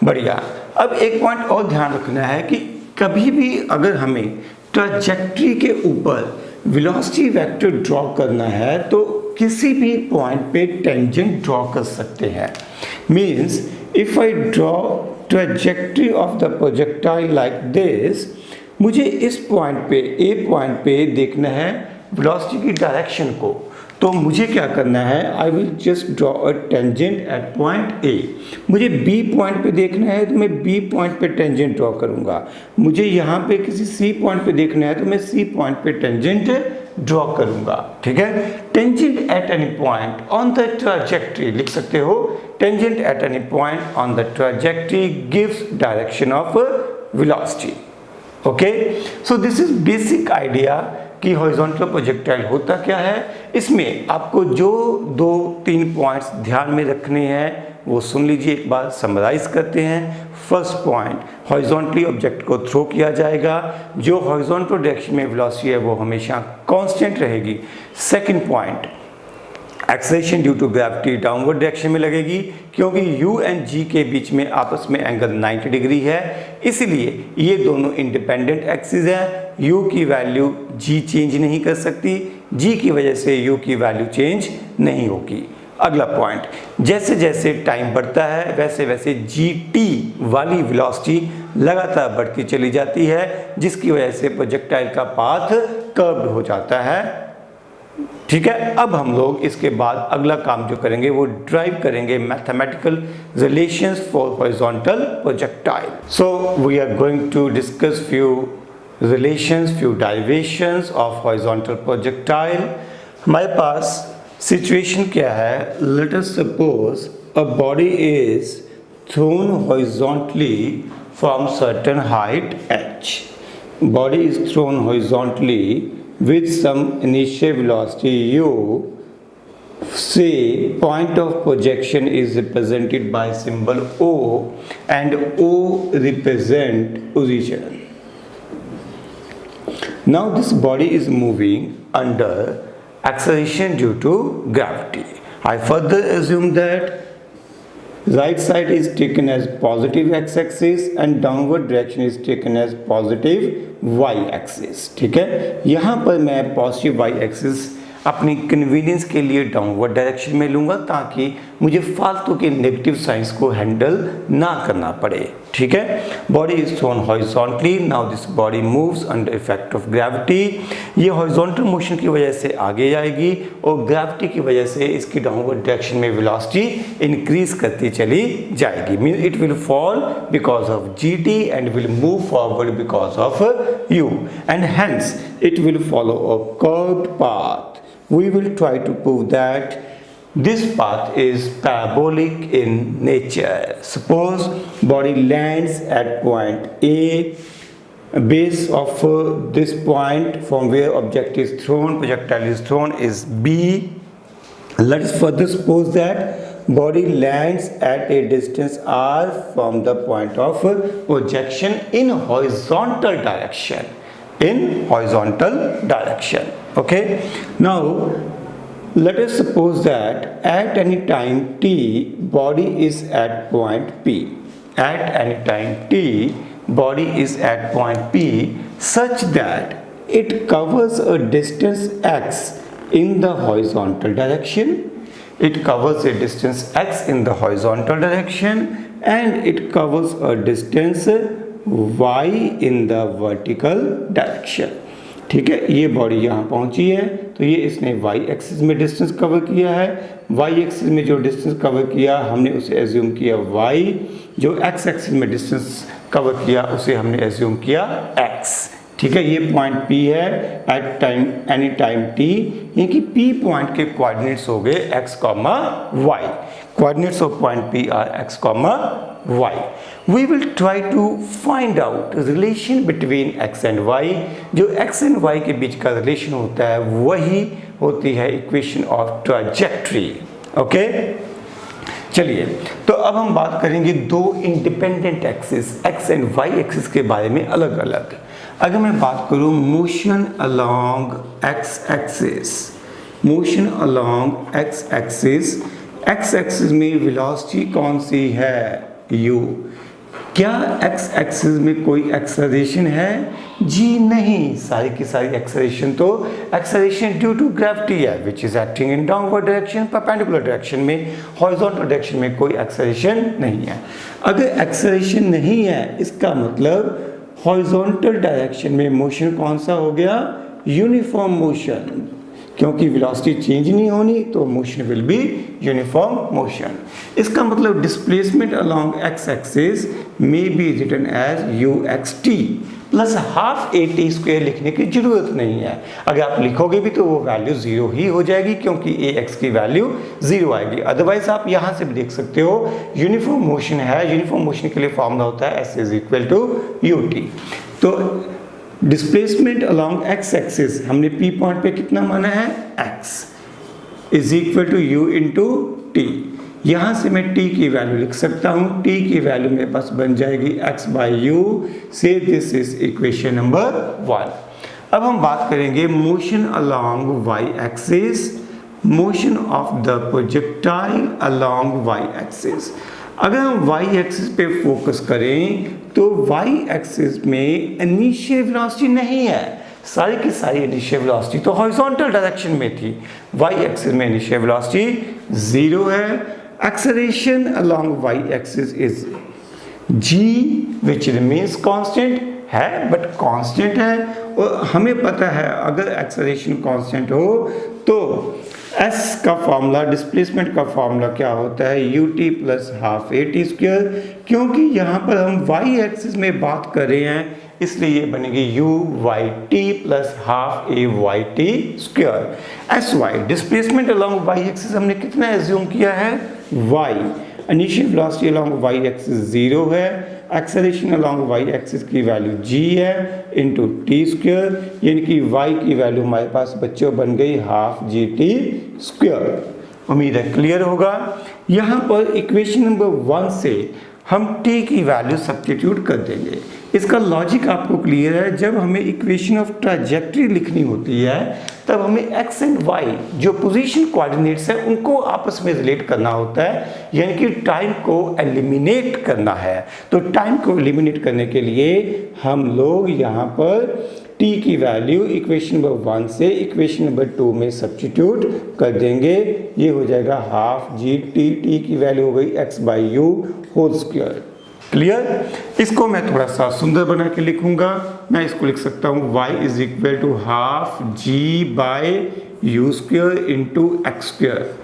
बढ़िया। अब एक पॉइंट और ध्यान रखना है कि कभी भी अगर हमें ट्रैजेक्टरी के ऊपर वेलोसिटी वेक्टर ड्रॉ करना है तो किसी भी पॉइंट पे टेंजेंट ड्रॉ कर सकते हैं। Means if I draw trajectory of the projectile like this, मुझे इस पॉइंट पे ए पॉइंट पे देखना है वेलोसिटी की डायरेक्शन को, तो मुझे क्या करना है, I will just draw a tangent at point A. मुझे बी पॉइंट पे देखना है तो मैं बी पॉइंट पे टेंजेंट ड्रॉ करूंगा। मुझे यहाँ पे किसी सी पॉइंट पे देखना है तो मैं सी पॉइंट पे टेंजेंट ड्रॉ करूंगा, ठीक है। Tangent at any point on the trajectory लिख सकते हो, tangent at any point on the trajectory gives direction of velocity. Okay, so this is basic idea कि हॉरिजॉन्टल प्रोजेक्टाइल होता क्या है। इसमें आपको जो 2-3 पॉइंट्स ध्यान में रखने हैं वो सुन लीजिए, एक बार समराइज करते हैं। फर्स्ट पॉइंट, हॉरिजॉन्टली ऑब्जेक्ट को थ्रो किया जाएगा, जो हॉरिजॉन्टल डायरेक्शन में वेलोसिटी है वो हमेशा कांस्टेंट रहेगी। Second point, acceleration due to gravity downward direction में लगेगी, क्योंकि u एंड g के बीच में आपस में एंगल 90 डिग्री है, इसलिए ये दोनों इंडिपेंडेंट एक्सिस है। u की वैल्यू g चेंज नहीं कर सकती, g की वजह से u की वैल्यू चेंज नहीं होगी। अगला पॉइंट, जैसे जैसे टाइम बढ़ता है वैसे वैसे gt वाली वेलोसिटी लगातार बढ़ती चली जाती है, जिसकी वजह से प्रोजेक्टाइल का पाथ कर्व्ड हो जाता है, ठीक है। अब हम लोग इसके बाद अगला काम जो करेंगे वो ड्राइव करेंगे mathematical relations for horizontal projectile. So we are going to discuss few relations, few derivations of horizontal projectile. हमारे पास सिचुएशन क्या है, let us suppose a body is thrown horizontally from certain height h. Body is thrown horizontally with some initial velocity u. Say point of projection is represented by symbol O and O represent origin. Now this body is moving under acceleration due to gravity. I further assume that right side is taken as positive x-axis and downward direction is taken as positive y-axis, ठीक है। यहाँ पर मैं positive y-axis अपनी convenience के लिए downward direction में लूँगा ताकि मुझे फालतू के नेगेटिव साइंस को हैंडल ना करना पड़े। ठीक है, body is thrown horizontally, now this body moves under effect of gravity. ये हॉरिजॉन्टल मोशन की वजह से आगे जाएगी और ग्रेविटी की वजह से इसकी डाउनवर्ड डायरेक्शन में वेलोसिटी इंक्रीज करती चली जाएगी। Mean it will fall because of gt and will move forward because of u, and hence it will follow a curved path. We will try to prove that this path is parabolic in nature. Suppose body lands at point A, base of this point from where object is thrown, projectile is thrown is B. Let us further suppose that body lands at a distance r from the point of projection in horizontal direction. In horizontal direction. Okay. Now let us suppose that at any time t, body is at point P. At any time t, body is at point P such that it covers a distance x in the horizontal direction. It covers a distance x in the horizontal direction and it covers a distance y in the vertical direction. ठीक है, ये body यहाँ पहुँची है तो ये इसने y axis में डिस्टेंस कवर किया है। y एक्सिस में जो डिस्टेंस कवर किया हमने उसे एज्यूम किया y, जो x एक्सिस में डिस्टेंस कवर किया उसे हमने एज्यूम किया x। ठीक है, ये पॉइंट P है at time any time t, यानी कि P पॉइंट के कोऑर्डिनेट्स हो गए x, y। Coordinates of point P are x, y. We will try to find out relation between x and y. जो x and y के बीच का relation होता है वही होती है इक्वेशन ऑफ ट्रैजेक्टरी। ओके, चलिए तो अब हम बात करेंगे दो independent axis x and y axis के बारे में अलग अलग। अगर मैं बात करूं motion along x axis, motion along x axis में वेलोसिटी कौन सी है? u। क्या x एक्सिस में कोई एक्सेलरेशन है? जी नहीं, सारी की सारी एक्सेलरेशन तो एक्सेलरेशन ड्यू टू ग्रेविटी है which is acting in downward direction, perpendicular direction में, हॉरिजॉन्टल डायरेक्शन में कोई एक्सेलरेशन नहीं है। अगर एक्सेलरेशन नहीं है इसका मतलब हॉरिजॉन्टल डायरेक्शन में मोशन कौन सा हो गया? यूनिफॉर्म मोशन, क्योंकि वेलोसिटी चेंज नहीं होनी तो motion will be uniform motion. इसका मतलब डिस्प्लेसमेंट अलोंग x एक्सिस में be written as uxt plus half at square लिखने की जरूरत नहीं है। अगर आप लिखोगे भी तो वो वैल्यू जीरो ही हो जाएगी क्योंकि ax की वैल्यू जीरो आएगी। अदरवाइज आप यहाँ से भी देख सकते हो यूनिफॉर्म मोशन है, यूनिफॉर्म मोशन के लिए फॉर्मूला होता है s is equal to ut। तो डिस्प्लेसमेंट अलोंग x एक्सिस हमने P पॉइंट पे कितना माना है? x is equal to u into t. यहाँ से मैं t की वैल्यू लिख सकता हूँ, t की वैल्यू मेरे पास बन जाएगी x बाई यू। से दिस इज इक्वेशन नंबर 1। अब हम बात करेंगे motion along y axis, motion of the projectile along y axis. अगर हम y एक्सिस पे फोकस करें तो y एक्सिस में इनिशियल वेलोसिटी नहीं है, सारी की सारी इनिशियल वेलोसिटी तो हॉरिजॉन्टल डायरेक्शन में थी। y एक्सिस में इनिशियल वेलोसिटी जीरो है। Acceleration along y axis is g which remains constant है, बट कांस्टेंट है और हमें पता है अगर एक्सेलरेशन कांस्टेंट हो तो s का फॉर्मूला, डिस्प्लेसमेंट का फॉर्मूला क्या होता है? ut plus half at square. क्योंकि यहाँ पर हम y एक्सिस में बात कर रहे हैं इसलिए ये बनेगी uyt plus half ayt square. sy displacement along y axis हमने कितना एज्यूम किया है? y। Initial velocity along y axis zero है, एक्सेलरेशन अलोंग y एक्सिस की वैल्यू g है इंटू टी स्क्वायर, यानी कि y की वैल्यू हमारे पास बच्चों बन गई हाफ gt स्क्वायर। उम्मीद है क्लियर होगा। यहाँ पर इक्वेशन नंबर 1 से हम t की वैल्यू सब्स्टिट्यूट कर देंगे। इसका लॉजिक आपको क्लियर है। जब हमें इक्वेशन ऑफ ट्रैजेक्टरी लिखनी होती है तब हमें x एंड y जो पोजीशन कोऑर्डिनेट्स हैं उनको आपस में रिलेट करना होता है, यानी कि टाइम को एलिमिनेट करना है। तो टाइम को एलिमिनेट करने के लिए हम लोग यहाँ पर t की वैल्यू इक्वेशन नंबर 1 से इक्वेशन नंबर 2 में सब्स्टिट्यूट कर देंगे। ये हो जाएगा हाफ जी टी, टी की वैल्यू हो गई x by u whole square. Clear? इसको मैं थोड़ा सा सुंदर बना के लिखूंगा। मैं इसको लिख सकता हूँ y is equal to half g by u square into x square.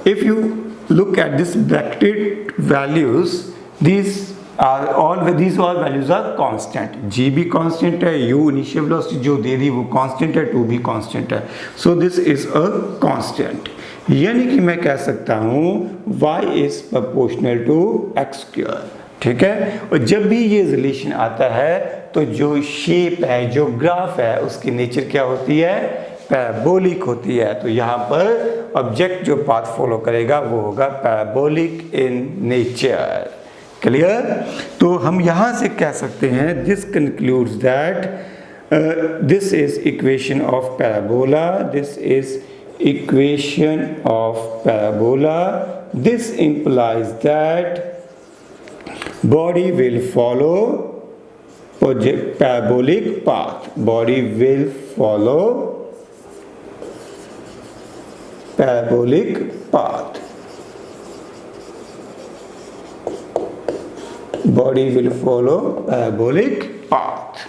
If you look at this bracketed values, these all values are constant. G भी constant है, U initial velocity जो दे दी वो constant है, 2 भी constant है. So this is a constant. यानी कि मैं कह सकता हूँ y is proportional to x square. ठीक है? और जब भी ये रिलेशन आता है तो जो शेप है, जो ग्राफ है, उसकी नेचर क्या होती है? पैराबोलिक होती है। तो यहाँ पर ऑब्जेक्ट जो पाथ फॉलो करेगा वो होगा पैराबोलिक इन नेचर। क्लियर? तो हम यहाँ से कह सकते हैं this concludes that this is equation of parabola, this is equation of parabola, this implies that body will follow parabolic path, body will follow parabolic path, body will follow parabolic path।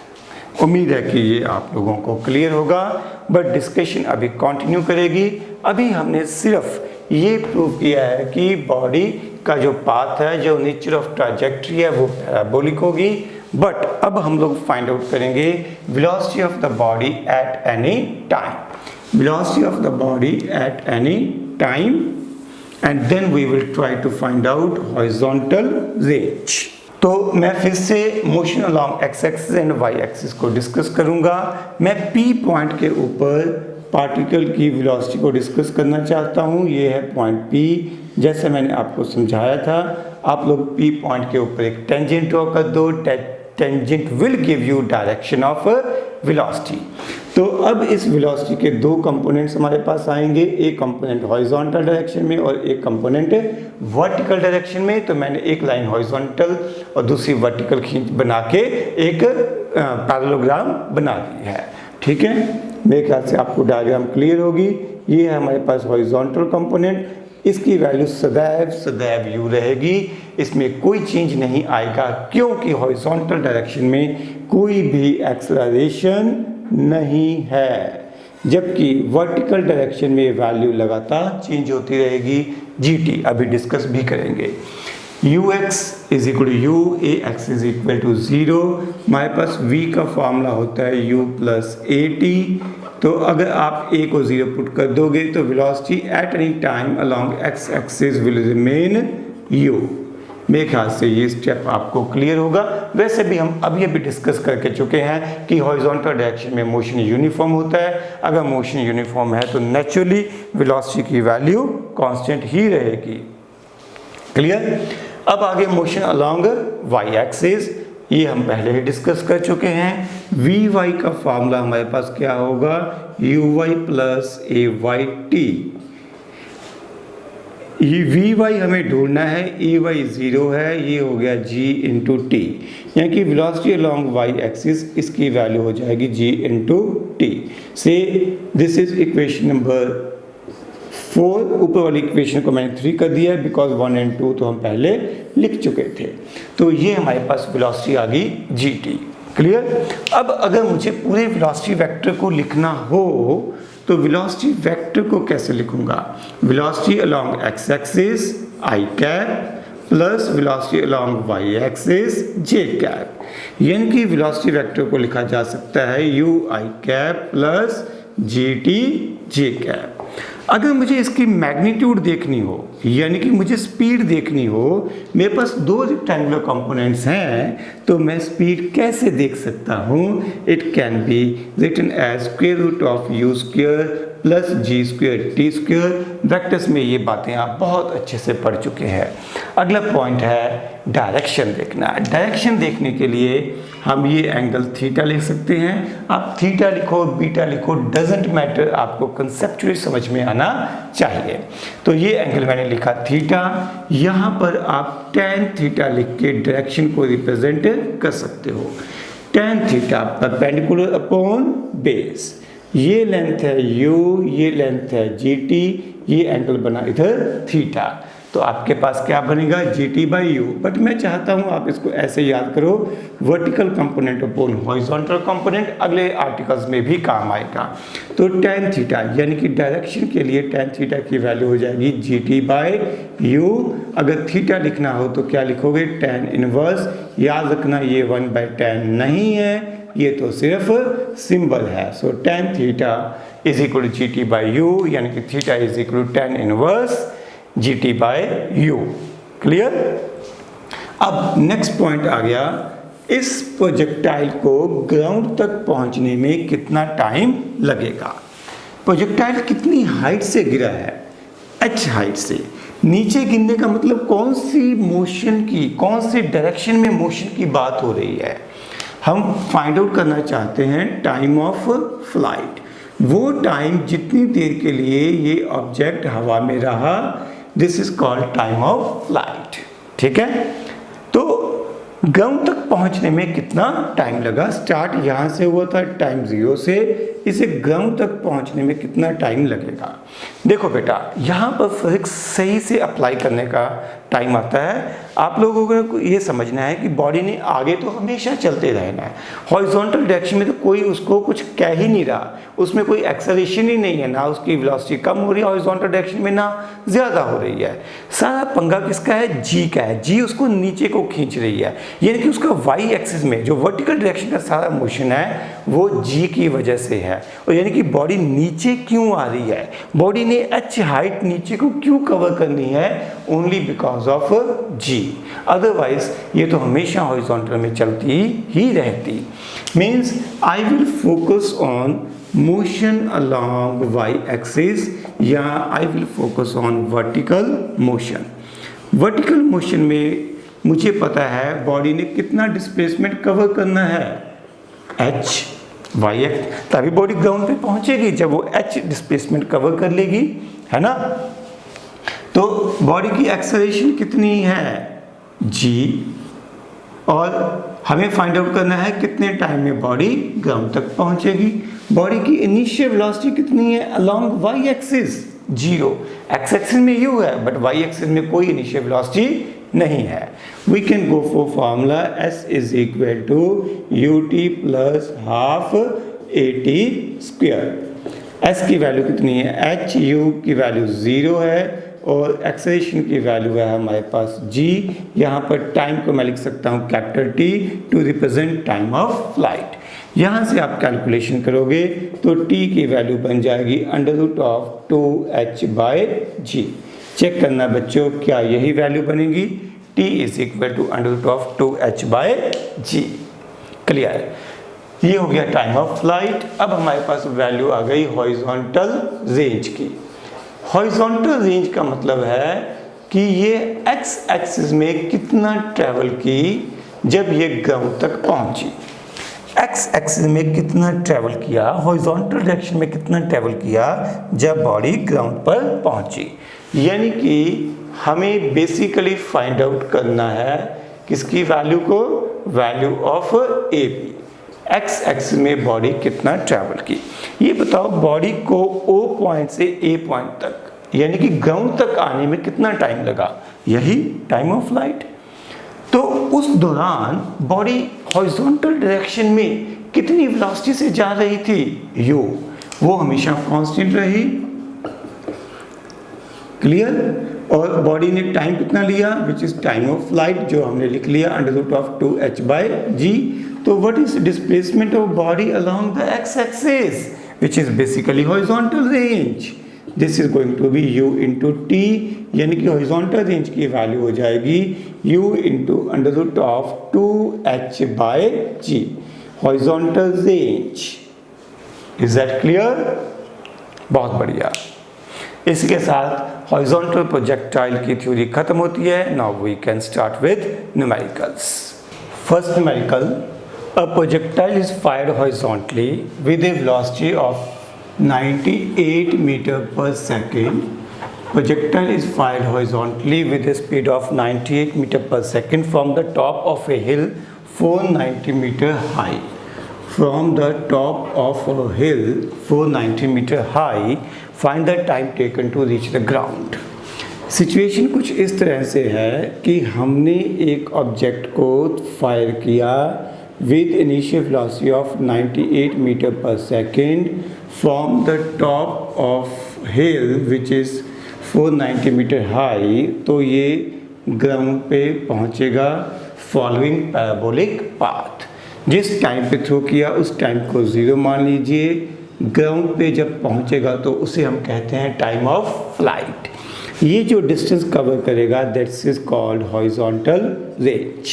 उम्मीद है कि ये आप लोगों को clear होगा, but discussion अभी continue करेगी। अभी हमने सिर्फ ये प्रूव किया है कि बॉडी का जो पाथ है, जो नेचर ऑफ ट्रैजेक्टरी है, वो पैराबोलिक होगी। बट अब हम लोग फाइंड आउट करेंगे velocity of the body at any time, velocity of the body at any time, and then we will try to find out horizontal range। तो मैं फिर से motion along x axis and y axis को discuss करूंगा। मैं P point के ऊपर particle की वेलोसिटी को डिस्कस करना चाहता हूं। ये है पॉइंट P। जैसे मैंने आपको समझाया था, आप लोग P पॉइंट के ऊपर एक टेंजेंट ड्रॉ कर दो। Tangent will give you direction of velocity. तो अब इस वेलोसिटी के दो कंपोनेंट्स हमारे पास आएंगे, एक कंपोनेंट हॉरिजॉन्टल डायरेक्शन में और एक कंपोनेंट वर्टिकल डायरेक्शन में। तो मैंने एक लाइन हॉरिजॉन्टल और दूसरी वर्टिकल खींच बना के एक पैरेललोग्राम बना दी है। ठीक है, मेरे ख्याल से आपको डायग्राम क्लियर होगी। ये है हमारे पास हॉरिजॉन्टल कंपोनेंट, इसकी वैल्यू सदैव यू रहेगी, इसमें कोई चेंज नहीं आएगा, क्योंकि हॉरिजॉन्टल डायरेक्शन में कोई भी एक्सेलरेशन नहीं है, जबकि वर्टिकल डायरेक्शन में वैल्यू लगातार चेंज होती रहेगी। जीटी अभी डिस्कस भी करेंगे। ux इज इक्वल टू यू, a x is equal to 0। हमारे पास v का फॉर्मूला होता है u प्लस ए टी। तो अगर आप a को 0 पुट कर दोगे तो velocity at any time along x axis will remain u। मेरे ख्याल से ये स्टेप आपको क्लियर होगा। वैसे भी हम अभी डिस्कस करके चुके हैं कि हॉरिजॉन्टल डायरेक्शन में मोशन यूनिफॉर्म होता है। अगर मोशन यूनिफॉर्म है तो नेचुरली वेलोसिटी की वैल्यू कांस्टेंट ही रहेगी। क्लियर? अब आगे मोशन अलोंग y एक्सिस, ये हम पहले ही डिस्कस कर चुके हैं। vy का फॉर्मूला हमारे पास क्या होगा? uy plus ay/t। ये vy हमें ढूंढना है, ay 0 है, ये हो गया g इंटू टी, यानी कि वेलोसिटी अलोंग y एक्सिस इसकी वैल्यू हो जाएगी g इंटू टी। से दिस इज इक्वेशन नंबर 4। ऊपर वाली इक्वेशन को मैंने 3 कर दिया है, बिकॉज 1 एंड 2 तो हम पहले लिख चुके थे। तो ये हमारे पास वेलोसिटी आ गई gt। क्लियर? अब अगर मुझे पूरे वेलोसिटी वेक्टर को लिखना हो तो वेलोसिटी वेक्टर को कैसे लिखूंगा? Velocity along x axis i cap plus velocity along y axis j cap, यानी कि वेलोसिटी वेक्टर को लिखा जा सकता है u i cap plus gt j cap. अगर मुझे इसकी मैग्नीट्यूड देखनी हो, यानी कि मुझे स्पीड देखनी हो, मेरे पास दो रेक्टेंगुलर कंपोनेंट्स हैं, तो मैं स्पीड कैसे देख सकता हूँ? It can be written as square root of u square plus g square t square. Vectors में ये बातें आप बहुत अच्छे से पढ़ चुके हैं। अगला पॉइंट है डायरेक्शन देखना। डायरेक्शन देखने के लिए हम ये एंगल थीटा लिख सकते हैं। आप थीटा लिखो, बीटा लिखो, डजेंट मैटर, आपको कंसेप्चुअली समझ में आना चाहिए। तो ये एंगल मैंने लिखा थीटा। यहाँ पर आप tan थीटा लिख के डायरेक्शन को रिप्रेजेंट कर सकते हो। tan theta perpendicular upon base, ये लेंथ है u, ये लेंथ है gt, ये एंगल बना इधर थीटा, तो आपके पास क्या बनेगा gt/u। बट मैं चाहता हूँ आप इसको ऐसे याद करो, vertical component upon horizontal component अगले आर्टिकल्स में भी काम आएगा। तो tan थीटा यानी कि डायरेक्शन के लिए tan थीटा की वैल्यू हो जाएगी gt/u। अगर थीटा लिखना हो तो क्या लिखोगे tan इनवर्स, याद रखना ये 1/tan नहीं है, ये तो सिर्फ सिंबल है। So tan theta is equal to gt/u, यानी कि theta is equal to tan inverse gt/u। Clear. अब नेक्स्ट पॉइंट आ गया, इस प्रोजेक्टाइल को ग्राउंड तक पहुंचने में कितना टाइम लगेगा। प्रोजेक्टाइल कितनी हाइट से गिरा है, h हाइट से। नीचे गिरने का मतलब कौन सी मोशन की, कौन सी डायरेक्शन में मोशन की बात हो रही है, हम फाइंड आउट करना चाहते हैं टाइम ऑफ फ्लाइट। वो टाइम जितनी देर के लिए ये ऑब्जेक्ट हवा में रहा, this is called time of flight. ठीक है, तो ग्राउंड तक पहुंचने में कितना टाइम लगा। स्टार्ट यहां से हुआ था टाइम 0 से, इसे ग्राउंड तक पहुंचने में कितना टाइम लगेगा। देखो बेटा, यहाँ पर फिजिक्स सही से अप्लाई करने का टाइम आता है। आप लोगों को ये समझना है कि बॉडी ने आगे तो हमेशा चलते रहना है, हॉरिजॉन्टल डायरेक्शन में तो कोई उसको कुछ कह ही नहीं रहा, उसमें कोई एक्सेलरेशन ही नहीं है, ना उसकी वेलोसिटी कम हो रही है हॉरिजॉन्टल डायरेक्शन में, ना ज़्यादा हो रही है। सारा पंगा किसका है, जी का है। जी उसको नीचे को खींच रही है, यानी कि उसका वाई एक्सिस में जो वर्टिकल डायरेक्शन का सारा मोशन है वो जी की वजह से है। और यानी कि बॉडी नीचे क्यों आ रही है, बॉडी ने एच हाइट नीचे को क्यों कवर करनी है, only because of g. Otherwise ये तो हमेशा हॉरिजॉन्टल में चलती ही रहती। Means I will focus on motion along Y axis, या I will focus on vertical motion. Vertical motion में मुझे पता है बॉडी ने कितना डिस्प्लेसमेंट कवर करना है, h वाई एक्स, तभी बॉडी ग्राउंड पे पहुंचेगी जब वो h डिस्प्लेसमेंट कवर कर लेगी, है ना। तो बॉडी की एक्सेलरेशन कितनी है g, और हमें फाइंड आउट करना है कितने टाइम में बॉडी ग्राउंड तक पहुंचेगी। बॉडी की इनिशियल वेलोसिटी कितनी है along Y axis, 0। X axis में u है बट वाई एक्सिस में कोई इनिशियल वेलोसिटी नहीं है। We can go for formula s is equal to ut plus half at square. s की वैल्यू कितनी है, h u की वैल्यू 0 है और एक्सेलरेशन की वैल्यू है हमारे पास g। यहाँ पर टाइम को मैं लिख सकता हूँ capital T to represent time of flight. यहाँ से आप कैलकुलेशन करोगे तो t की वैल्यू बन जाएगी √2h/g। चेक करना बच्चों, क्या यही वैल्यू बनेगी, t is equal to √2h/g। Clear, ये हो गया टाइम ऑफ फ्लाइट। अब हमारे पास वैल्यू आ गई हॉरिजॉन्टल रेंज की। हॉरिजॉन्टल रेंज का मतलब है कि ये x एक्सिस में कितना ट्रैवल की जब ये ग्राउंड तक पहुंची, x एक्सिस में कितना ट्रैवल किया, हॉरिजॉन्टल डायरेक्शन में कितना ट्रैवल किया जब बॉडी ग्राउंड पर पहुंची। यानी कि हमें बेसिकली फाइंड आउट करना है किसकी वैल्यू को, value of AP, x axis में बॉडी कितना ट्रैवल की। ये बताओ बॉडी को O पॉइंट से A पॉइंट तक यानी कि ग्राउंड तक आने में कितना टाइम लगा, यही टाइम ऑफ फ्लाइट। तो उस दौरान बॉडी हॉरिजॉन्टल डायरेक्शन में कितनी वेलोसिटी से जा रही थी, u, वो हमेशा कांस्टेंट रही। क्लियर, और बॉडी ने टाइम कितना लिया, which is time of flight, जो हमने लिख लिया √2h/g। तो what is displacement of body along the x axis, which is basically horizontal range. This is going to be u into t, यानी कि हॉरिजॉन्टल रेंज की वैल्यू हो जाएगी u into √2h/g, horizontal range. Is that clear? बहुत बढ़िया। इसके साथ horizontal projectile की थ्योरी खत्म होती है। Now we can start with numericals. First numerical, a projectile is fired horizontally with a velocity of 98 meter per second. Projectile is fired horizontally with a speed of 98 meter per second from the top of a hill 490 meter high. From the top of a hill 490 meter high, find the time taken to reach the ground. Situation कुछ इस तरह से है कि हमने एक object को fire किया with initial velocity of 98 meter per second from the top of hill which is 490 meter high, तो ये ग्राउंड पे पहुंचेगा फॉलोइंग पैराबोलिक पाथ। जिस टाइम पे थ्रो किया उस टाइम को 0 मान लीजिए। ग्राउंड पे जब पहुंचेगा तो उसे हम कहते हैं टाइम ऑफ फ्लाइट। ये जो डिस्टेंस कवर करेगा that's is called horizontal range.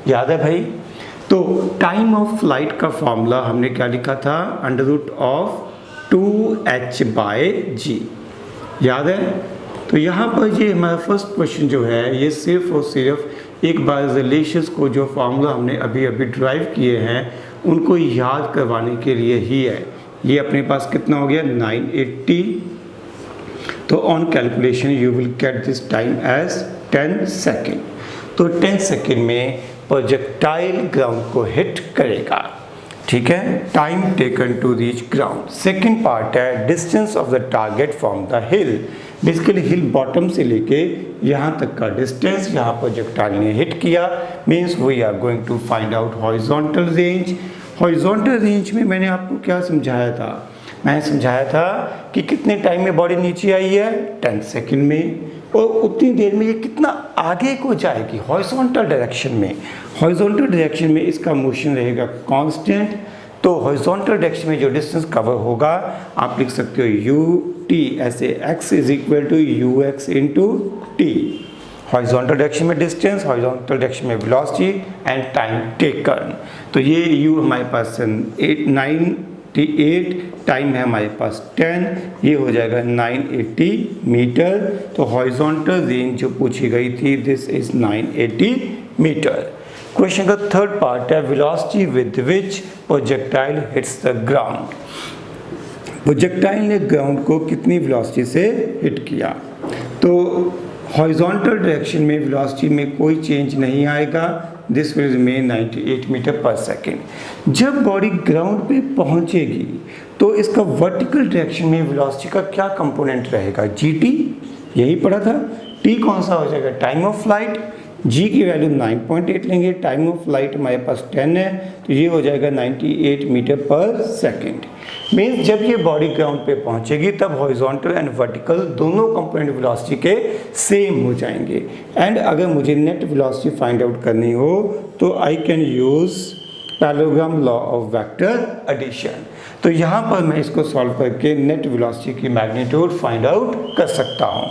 याद है भाई? तो टाइम ऑफ फ्लाइट का फॉर्मूला हमने क्या लिखा था? √of 2h/g। याद है? तो यहाँ पर ये हमारा फर्स्ट क्वेश्चन जो है ये सिर्फ और सिर्फ एक बार रिलेशंस को जो फार्मूला हमने अभी अभी ड्राइव किए हैं उनको याद करवाने के लिए ही है। ये अपने पास कितना हो गया? 980। तो on calculation you will get this time as 10 second. तो 10 सेकेंड में प्रोजेक्टाइल ग्राउंड को हिट करेगा। ठीक है? Time taken to reach ground. Second part है distance of the target from the hill. Basically hill bottom से लेके यहाँ तक का डिस्टेंस यहाँ प्रोजेक्टाइल ने हिट किया, means we are going to find out horizontal range. Horizontal range में मैंने आपको क्या समझाया था? मैंने समझाया था कि कितने टाइम में बॉडी नीचे आई है? 10 सेकेंड में। और उतनी देर में ये कितना आगे को जाएगी हॉरिजॉन्टल डायरेक्शन में। हॉरिजॉन्टल डायरेक्शन में इसका मोशन रहेगा कांस्टेंट। तो हॉरिजॉन्टल डायरेक्शन में जो डिस्टेंस कवर होगा आप लिख सकते हो ut, ऐसे x is equal to ux into t. Horizontal direction में डिस्टेंस, हॉरिजॉन्टल डायरेक्शन में वेलोसिटी एंड टाइम टेकन। तो ये u हमारे पास 98, टाइम है हमारे पास 10, ये हो जाएगा 980 मीटर। तो हॉरिजॉन्टल रेंज जो पूछी गई थी दिस इज 980 मीटर। क्वेश्चन का थर्ड पार्ट है velocity with which projectile hits the ground. Projectile ने ग्राउंड को कितनी वेलोसिटी से हिट किया? तो हॉरिजॉन्टल डायरेक्शन में वेलोसिटी में कोई चेंज नहीं आएगा, दिस विल रिमेन 98 मीटर पर सेकेंड। जब बॉडी ग्राउंड पे पहुंचेगी तो इसका वर्टिकल डायरेक्शन में वेलोसिटी का क्या कंपोनेंट रहेगा? gt, यही पढ़ा था। t कौन सा हो जाएगा? Time of flight. g की वैल्यू 9.8 लेंगे, टाइम ऑफ फ्लाइट हमारे पास 10 है, तो ये हो जाएगा 98 मीटर पर सेकेंड। मीन्स जब ये बॉडी ग्राउंड पे पहुंचेगी तब हॉरिजॉन्टल एंड वर्टिकल दोनों कंपोनेंट वेलोसिटी के सेम हो जाएंगे। एंड अगर मुझे नेट वेलोसिटी फाइंड आउट करनी हो तो I can use parallelogram law of vector addition. तो यहाँ पर मैं इसको सॉल्व करके नेट वेलोसिटी की मैग्नीट्यूड फाइंड आउट कर सकता हूँ।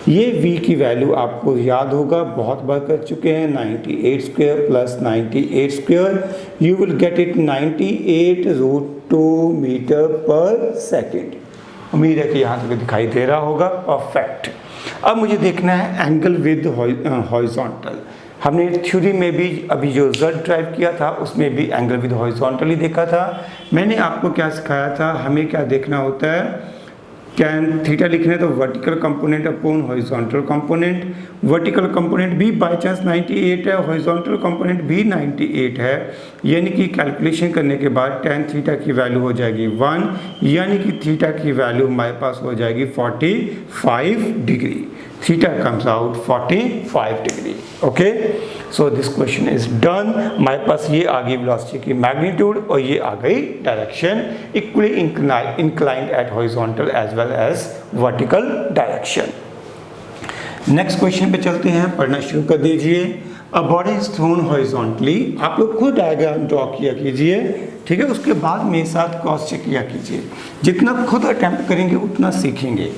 ये v की वैल्यू आपको याद होगा, बहुत बार कर चुके हैं, 98 square plus 98 square, you will get it 98√2 metre पर सेकेंड। उम्मीद है कि यहाँ तक दिखाई दे रहा होगा। परफेक्ट। अब मुझे देखना है एंगल विद हॉरिजॉन्टल। हमने थ्योरी में भी अभी जो रिजल्ट ड्राइव किया था उसमें भी एंगल विद हॉरिजॉन्टल ही देखा था। मैंने आपको क्या सिखाया था? हमें क्या देखना होता है? कैन थीटा लिखना है तो vertical component upon horizontal component. Vertical component भी बाय चांस 98 है, हॉरिजॉन्टल कंपोनेंट भी 98 है, यानी कि कैलकुलेशन करने के बाद tan थीटा की वैल्यू हो जाएगी 1, यानी कि थीटा की वैल्यू हमारे पास हो जाएगी 45 degree. Theta comes out 45 degree. Okay, so this question is done. हमारे पास ये आ गई वेलोसिटी की मैग्नीट्यूड और ये आ गई direction, equally inclined at horizontal as well as vertical direction. Next question पे चलते हैं, पढ़ना शुरू कर दीजिए। A body is thrown horizontally. आप लोग खुद डायग्राम ड्रॉ किया कीजिए, ठीक है? उसके बाद मेरे साथ क्रॉस चेक किया कीजिए। जितना खुद अटेम्प्ट करेंगे उतना सीखेंगे।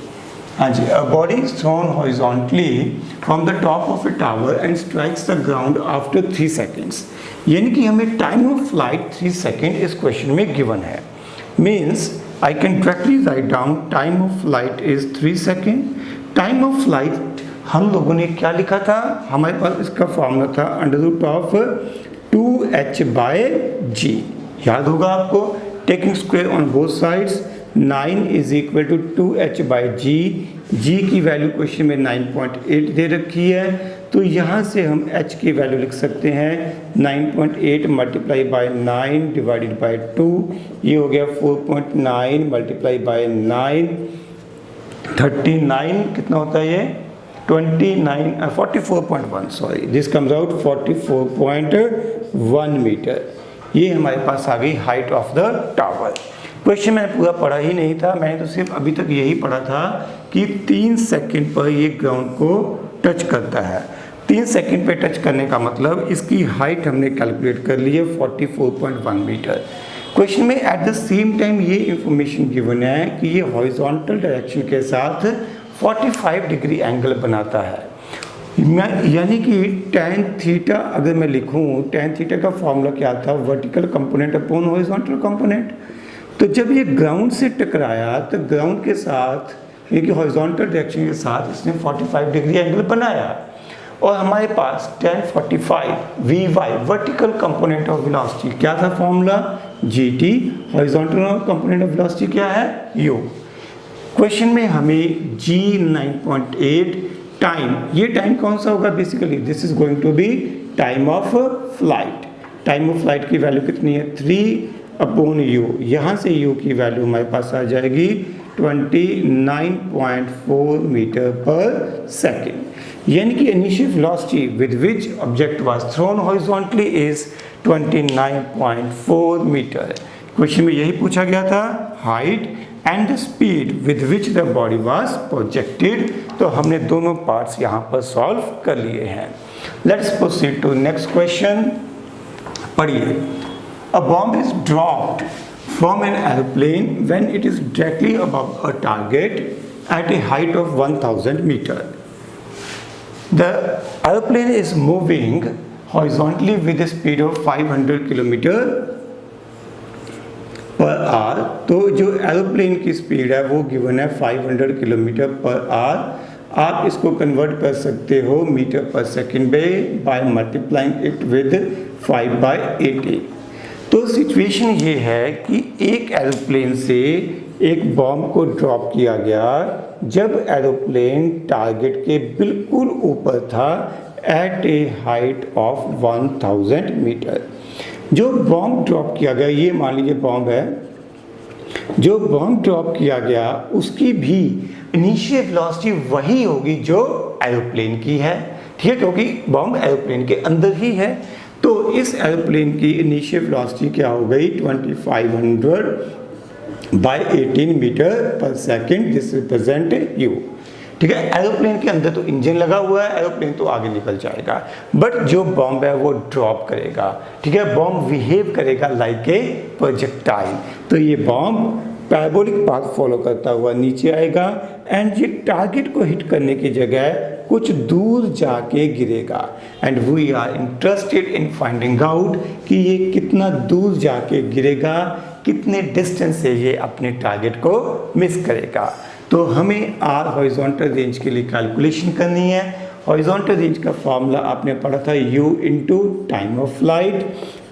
हाँ जी। A body is thrown horizontally from the top of a tower and strikes the ground after 3 seconds. यानी कि हमें टाइम ऑफ फ्लाइट 3 सेकेंड इस क्वेश्चन में गिवन है। Means I can directly write down time of flight is 3 second. Time of flight हम लोगों ने क्या लिखा था? हमारे पास इसका फॉर्मूला था √of 2h/g। याद होगा आपको? Taking square on both sides, 9 is equal to 2h/g। g की वैल्यू क्वेश्चन में 9.8 दे रखी है, तो यहाँ से हम h की वैल्यू लिख सकते हैं 9.8 मल्टीप्लाई बाय 9 डिवाइडेड बाय 2, ये हो गया 4.9 मल्टीप्लाई बाय 9, 39 कितना होता है ये 44.1, sorry, this comes out 44.1 metre. ये हमारे पास आ गई height of the tower. Question मैंने पूरा पढ़ा ही नहीं था, मैंने तो सिर्फ अभी तक यही पढ़ा था कि 3 सेकंड पर ये ग्राउंड को टच करता है। 3 सेकंड पे टच करने का मतलब इसकी हाइट हमने कैलकुलेट कर ली है 44.1 मीटर। क्वेश्चन में एट द सेम टाइम ये इंफॉर्मेशन गिवन है कि ये हॉरिजॉन्टल डायरेक्शन के साथ 45 डिग्री एंगल बनाता है। यानी कि tan थीटा अगर मैं लिखूं, tan थीटा का फॉर्मूला क्या था, vertical component upon horizontal component. तो जब ये ग्राउंड से टकराया तो ग्राउंड के साथ, ये कि हॉरिजॉन्टल डायरेक्शन के साथ इसने 45 डिग्री एंगल बनाया, और हमारे पास tan 45 vy vertical component of velocity क्या था formula, gt, horizontal component of velocity क्या है, u। क्वेश्चन में हमें g 9.8 टाइम, ये टाइम कौन सा होगा, basically this is going to be time of flight. Time of flight की वैल्यू कितनी है 3/u, यहाँ से u की वैल्यू हमारे पास आ जाएगी 29.4 मीटर पर सेकेंड। यानी कि initial velocity with which object was thrown horizontally is 29.4 metre. Question में यही पूछा गया था, height and the speed with which the body was projected. तो हमने दोनों पार्ट्स यहाँ पर सॉल्व कर लिए हैं। Let's proceed to next question. पढ़िए, a bomb is dropped from an aeroplane when it is directly above a target at a height of 1000 metre. The aeroplane is moving horizontally with a speed of 500 kilometre per hour. तो जो aeroplane की speed है वो given है 500 kilometre per our. आप इसको convert कर सकते हो मीटर पर सेकेंड में बाय मल्टीप्लाइंग इट विद 5/80। तो सिचुएशन ये है कि एक एरोप्लेन से एक बॉम्ब को ड्रॉप किया गया जब एरोप्लेन टारगेट के बिल्कुल ऊपर था at a height of 1000 metre. जो बॉम्ब ड्रॉप किया गया, ये मान लीजिए बॉम्ब है, जो बॉम्ब ड्रॉप किया गया उसकी भी इनिशियल वेलोसिटी वही होगी जो एरोप्लेन की है, ठीक है, क्योंकि बॉम्ब एरोप्लेन के अंदर ही है। तो इस एरोप्लेन की इनिशियल वेलोसिटी क्या हो गई 2500/18 मीटर पर सेकेंड, दिस रिप्रेजेंट यू, ठीक है। एरोप्लेन के अंदर तो इंजन लगा हुआ है, एरोप्लेन तो आगे निकल जाएगा, बट जो बॉम्ब है वो ड्रॉप करेगा, ठीक है। बॉम्ब बिहेव करेगा लाइक ए प्रोजेक्टाइल। तो ये बॉम्ब पैराबोलिक पाथ फॉलो करता हुआ नीचे आएगा एंड ये टारगेट को हिट करने की जगह कुछ दूर जाके गिरेगा। And we are interested in finding out कि ये कितना दूर जाके गिरेगा, कितने डिस्टेंस से ये अपने टारगेट को मिस करेगा। तो हमें आर हॉरिजॉन्टल रेंज के लिए कैलकुलेशन करनी है। हॉरिजॉन्टल रेंज का फॉर्मूला आपने पढ़ा था u into time of flight.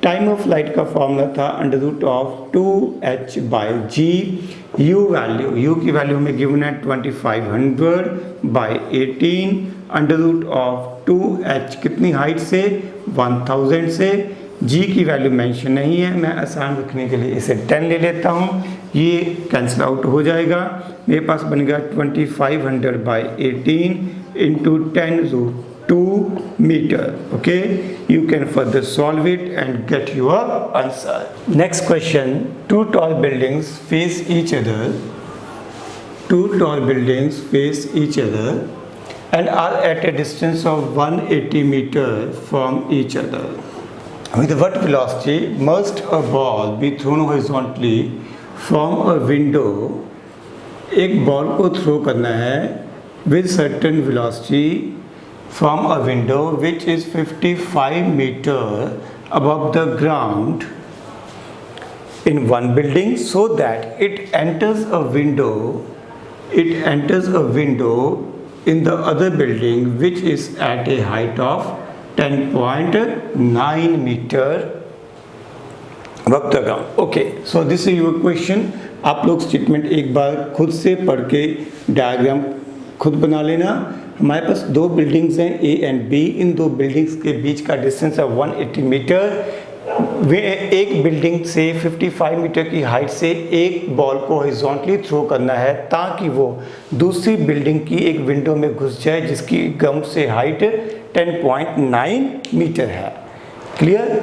Time of flight का फॉर्मूला था √2h/g। u की वैल्यू हमें गिवन है 2500/18, √2h कितनी हाइट से 1000 से। g की वैल्यू मेंशन नहीं है, मैं आसान रखने के लिए इसे 10 ले लेता हूँ, ये कैंसिल आउट हो जाएगा। मेरे पास बन गया 2500/18 into 10√2 metre. Okay, you can further solve it and get your answer. Next question, two tall buildings face each other and are at a distance of 180 meters from each other. With what velocity must a ball be thrown horizontally from a window? एक ball को throw करना है with certain velocity from a window which is 55 meters above the ground in one building, so that it enters a window in the other building which is at a height of 10.9 meter above the ground. Okay, so this is your question. आप लोग statement एक बार खुद से पढ़ के diagram खुद बना लेना। हमारे पास दो बिल्डिंग्स हैं ए एंड बी, इन दो बिल्डिंग्स के बीच का डिस्टेंस है 180 मीटर। एक बिल्डिंग से 55 मीटर की हाइट से एक बॉल को हॉरिजॉन्टली थ्रो करना है ताकि वो दूसरी बिल्डिंग की एक विंडो में घुस जाए जिसकी ग्राउंड से हाइट 10.9 मीटर है। क्लियर?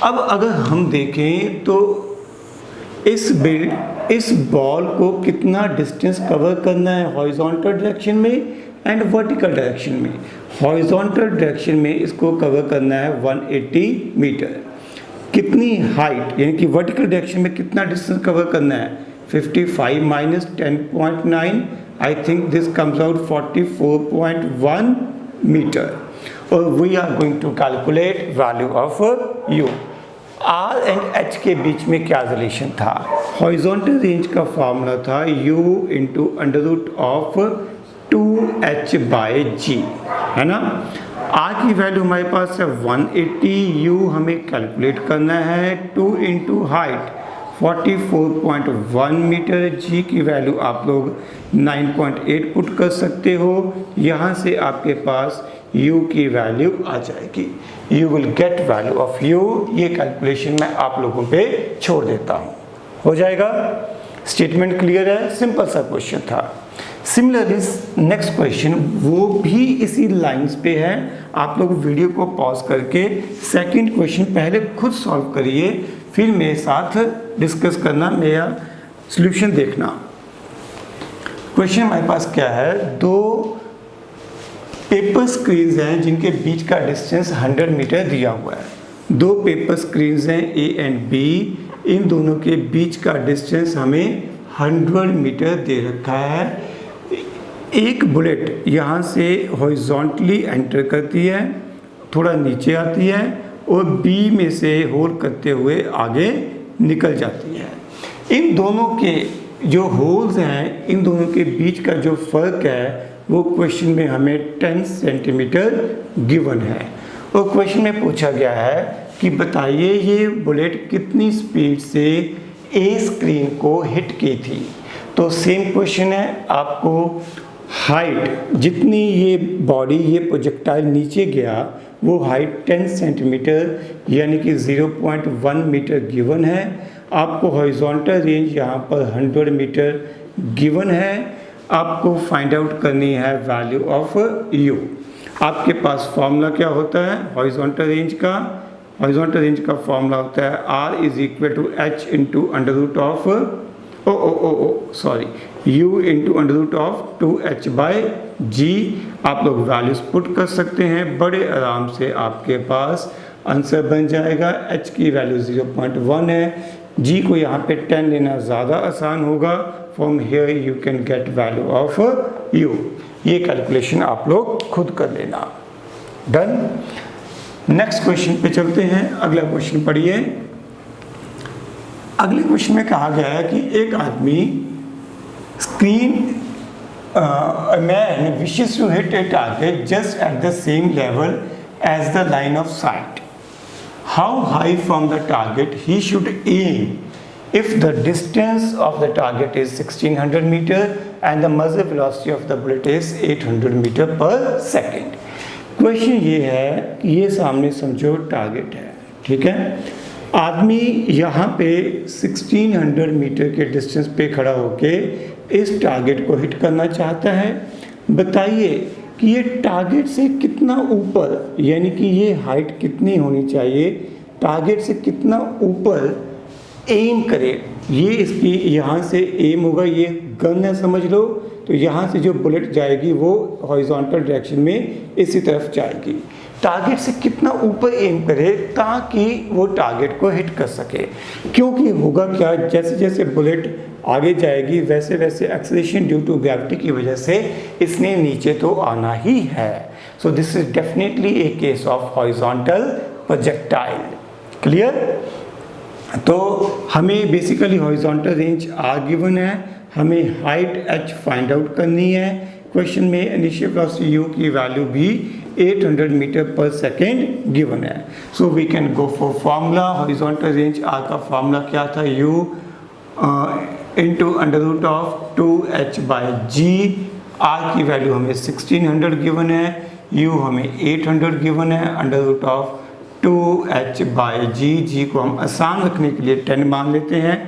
अब अगर हम देखें तो इस बॉल को कितना डिस्टेंस कवर करना है हॉरिजॉन्टल डायरेक्शन में एंड वर्टिकल डायरेक्शन में। हॉरिजॉन्टल डायरेक्शन में इसको कवर करना है 180 मीटर। कितनी हाइट यानी कि वर्टिकल डायरेक्शन में कितना डिस्टेंस कवर करना है 55 minus 10.9, I think this comes out 44.1 metre. और we are going to calculate value of u. R and H के बीच में क्या रिलेशन था? हॉरिजॉन्टल रेंज का फॉर्मूला था u into under root of 2h by g, है ना। आर की वैल्यू हमारे पास है 180, u हमें कैलकुलेट करना है 2 इंटू हाइट 44.1 मीटर, g की वैल्यू आप लोग 9.8 पुट कर सकते हो। यहाँ से आपके पास u की वैल्यू आ जाएगी। You will get value of u। ये कैलकुलेशन मैं आप लोगों पे छोड़ देता हूँ, हो जाएगा। स्टेटमेंट क्लियर है? सिंपल सा क्वेश्चन था। सिमिलरली नेक्स्ट क्वेश्चन वो भी इसी लाइंस पे है। आप लोग वीडियो को पॉज करके सेकंड क्वेश्चन पहले खुद सॉल्व करिए, फिर मेरे साथ डिस्कस करना, मेरा सॉल्यूशन देखना। क्वेश्चन हमारे पास क्या है? दो पेपर स्क्रीन्स हैं जिनके बीच का डिस्टेंस 100 मीटर दिया हुआ है। दो पेपर स्क्रीन्स हैं ए एंड बी, इन दोनों के बीच का डिस्टेंस हमें 100 मीटर दे रखा है। एक बुलेट यहाँ से हॉरिजॉन्टली एंटर करती है, थोड़ा नीचे आती है और बी में से होल करते हुए आगे निकल जाती है। इन दोनों के जो होल्स हैं, इन दोनों के बीच का जो फ़र्क है वो क्वेश्चन में हमें 10 सेंटीमीटर गिवन है। और क्वेश्चन में पूछा गया है कि बताइए ये बुलेट कितनी स्पीड से ए स्क्रीन को हिट की थी। तो सेम क्वेश्चन है, आपको हाइट जितनी ये बॉडी ये प्रोजेक्टाइल नीचे गया वो हाइट 10 सेंटीमीटर यानी कि 0.1 मीटर गिवन है। आपको हॉरिजॉन्टल रेंज यहाँ पर 100 मीटर गिवन है। आपको फाइंड आउट करनी है वैल्यू ऑफ यू। आपके पास फॉर्मूला क्या होता है हॉरिजॉन्टल रेंज का? हॉरिजॉन्टल रेंज का फॉर्मूला होता है r is equal to h into under root of u into under root of 2h by g. आप लोग वैल्यूज पुट कर सकते हैं, बड़े आराम से आपके पास आंसर बन जाएगा। h की वैल्यू 0.1 है, g को यहाँ पे 10 लेना ज़्यादा आसान होगा। From here you can get value of u। ये कैलकुलेशन आप लोग खुद कर लेना। डन। नेक्स्ट क्वेश्चन पे चलते हैं। अगला क्वेश्चन पढ़िए। अगले क्वेश्चन में कहा गया है कि एक आदमी a man wishes to hit a target just at the same level as the line of sight. How high from the target he should aim if the distance of the target is 1600 meter and the muzzle velocity of the bullet is 800 meter per second. Question ये है कि ये सामने समझो target है, ठीक है। आदमी यहाँ पे 1600 मीटर के डिस्टेंस पे खड़ा होके इस टारगेट को हिट करना चाहता है। बताइए कि ये टारगेट से कितना ऊपर यानी कि ये हाइट कितनी होनी चाहिए, टारगेट से कितना ऊपर एम करे। ये इसकी यहाँ से एम होगा, ये गन है समझ लो, तो यहाँ से जो बुलेट जाएगी वो हॉरिजॉन्टल डायरेक्शन में इसी तरफ जाएगी। टारगेट से कितना ऊपर एम करे ताकि वो टारगेट को हिट कर सके। क्योंकि होगा क्या, जैसे जैसे बुलेट आगे जाएगी वैसे वैसे एक्सेलरेशन ड्यू टू ग्रेविटी की वजह से इसने नीचे तो आना ही है। So this is definitely a case of horizontal projectile. Clear? तो हमें basically horizontal range R given है, हमें हाइट h फाइंड आउट करनी है। क्वेश्चन में इनिशियल वेलोसिटी u की वैल्यू भी 800 मीटर पर सेकेंड गिवन है। So we can go for formula. Horizontal range r का फार्मूला क्या था, u into under root of 2h by G. R की वैल्यू हमें 1600 गिवन है, यू हमें 800 गिवन है, अंडर रूट ऑफ 2h/g, जी को हम आसान रखने के लिए 10 मान लेते हैं।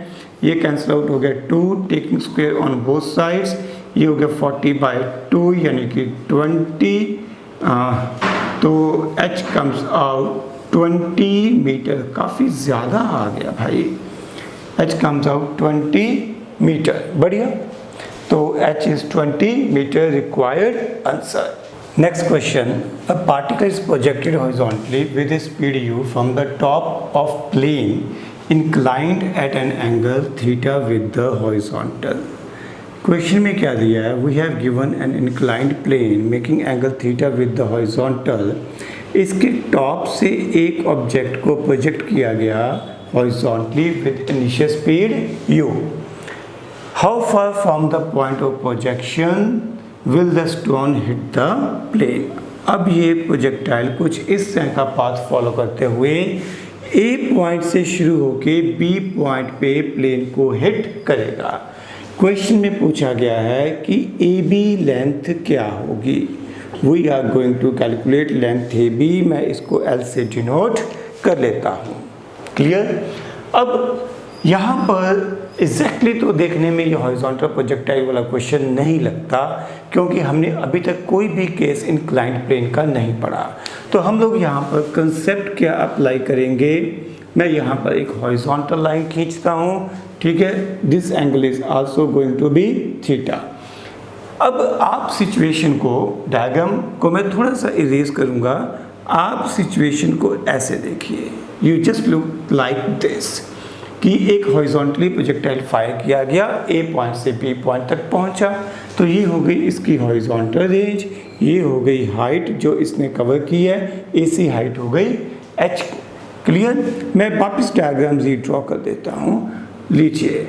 ये कैंसिल आउट हो गया 2, taking square on both sides, ये हो गया 40/2 यानी कि 20, तो h कम्स आउट 20 मीटर, काफ़ी ज़्यादा आ गया भाई, h कम्स आउट 20 मीटर, बढ़िया। तो h is 20 metre required answer. Next question, a particle is projected horizontally with a speed u from the top of plane inclined at an angle theta with the horizontal. Question में क्या दिया है? We have given an inclined plane making angle theta with the horizontal. इसके top से एक object को project किया गया horizontally with initial speed u. How far from the point of projection will the stone hit the plane? अब ये projectile कुछ इस तरह का पाथ फॉलो करते हुए ए पॉइंट से शुरू होके बी पॉइंट पे प्लेन को हिट करेगा। क्वेश्चन में पूछा गया है कि ए बी लेंथ क्या होगी। We are going to calculate length A B, मैं इसको एल से डिनोट कर लेता हूँ। क्लियर? अब यहाँ पर एग्जैक्टली तो देखने में ये हॉरिजॉन्टल प्रोजेक्टाइल वाला क्वेश्चन नहीं लगता, क्योंकि हमने अभी तक कोई भी केस इंक्लाइंड प्लेन का नहीं पढ़ा। तो हम लोग यहाँ पर कंसेप्ट क्या अप्लाई करेंगे, मैं यहाँ पर एक हॉरिजॉन्टल लाइन खींचता हूँ, ठीक है। This angle is also going to be theta. अब आप सिचुएशन को, डायग्राम को मैं थोड़ा सा इरेज करूँगा, आप सिचुएशन को ऐसे देखिए, you just look like this कि एक हॉरिजॉन्टली प्रोजेक्टाइल फायर किया गया, ए पॉइंट से बी पॉइंट तक पहुंचा, तो ये हो गई इसकी हॉरिजॉन्टल रेंज, ये हो गई हाइट जो इसने कवर की है, एसी हाइट हो गई h। क्लियर? मैं वापस डायग्राम जी ड्रॉ कर देता हूँ, लीजिए,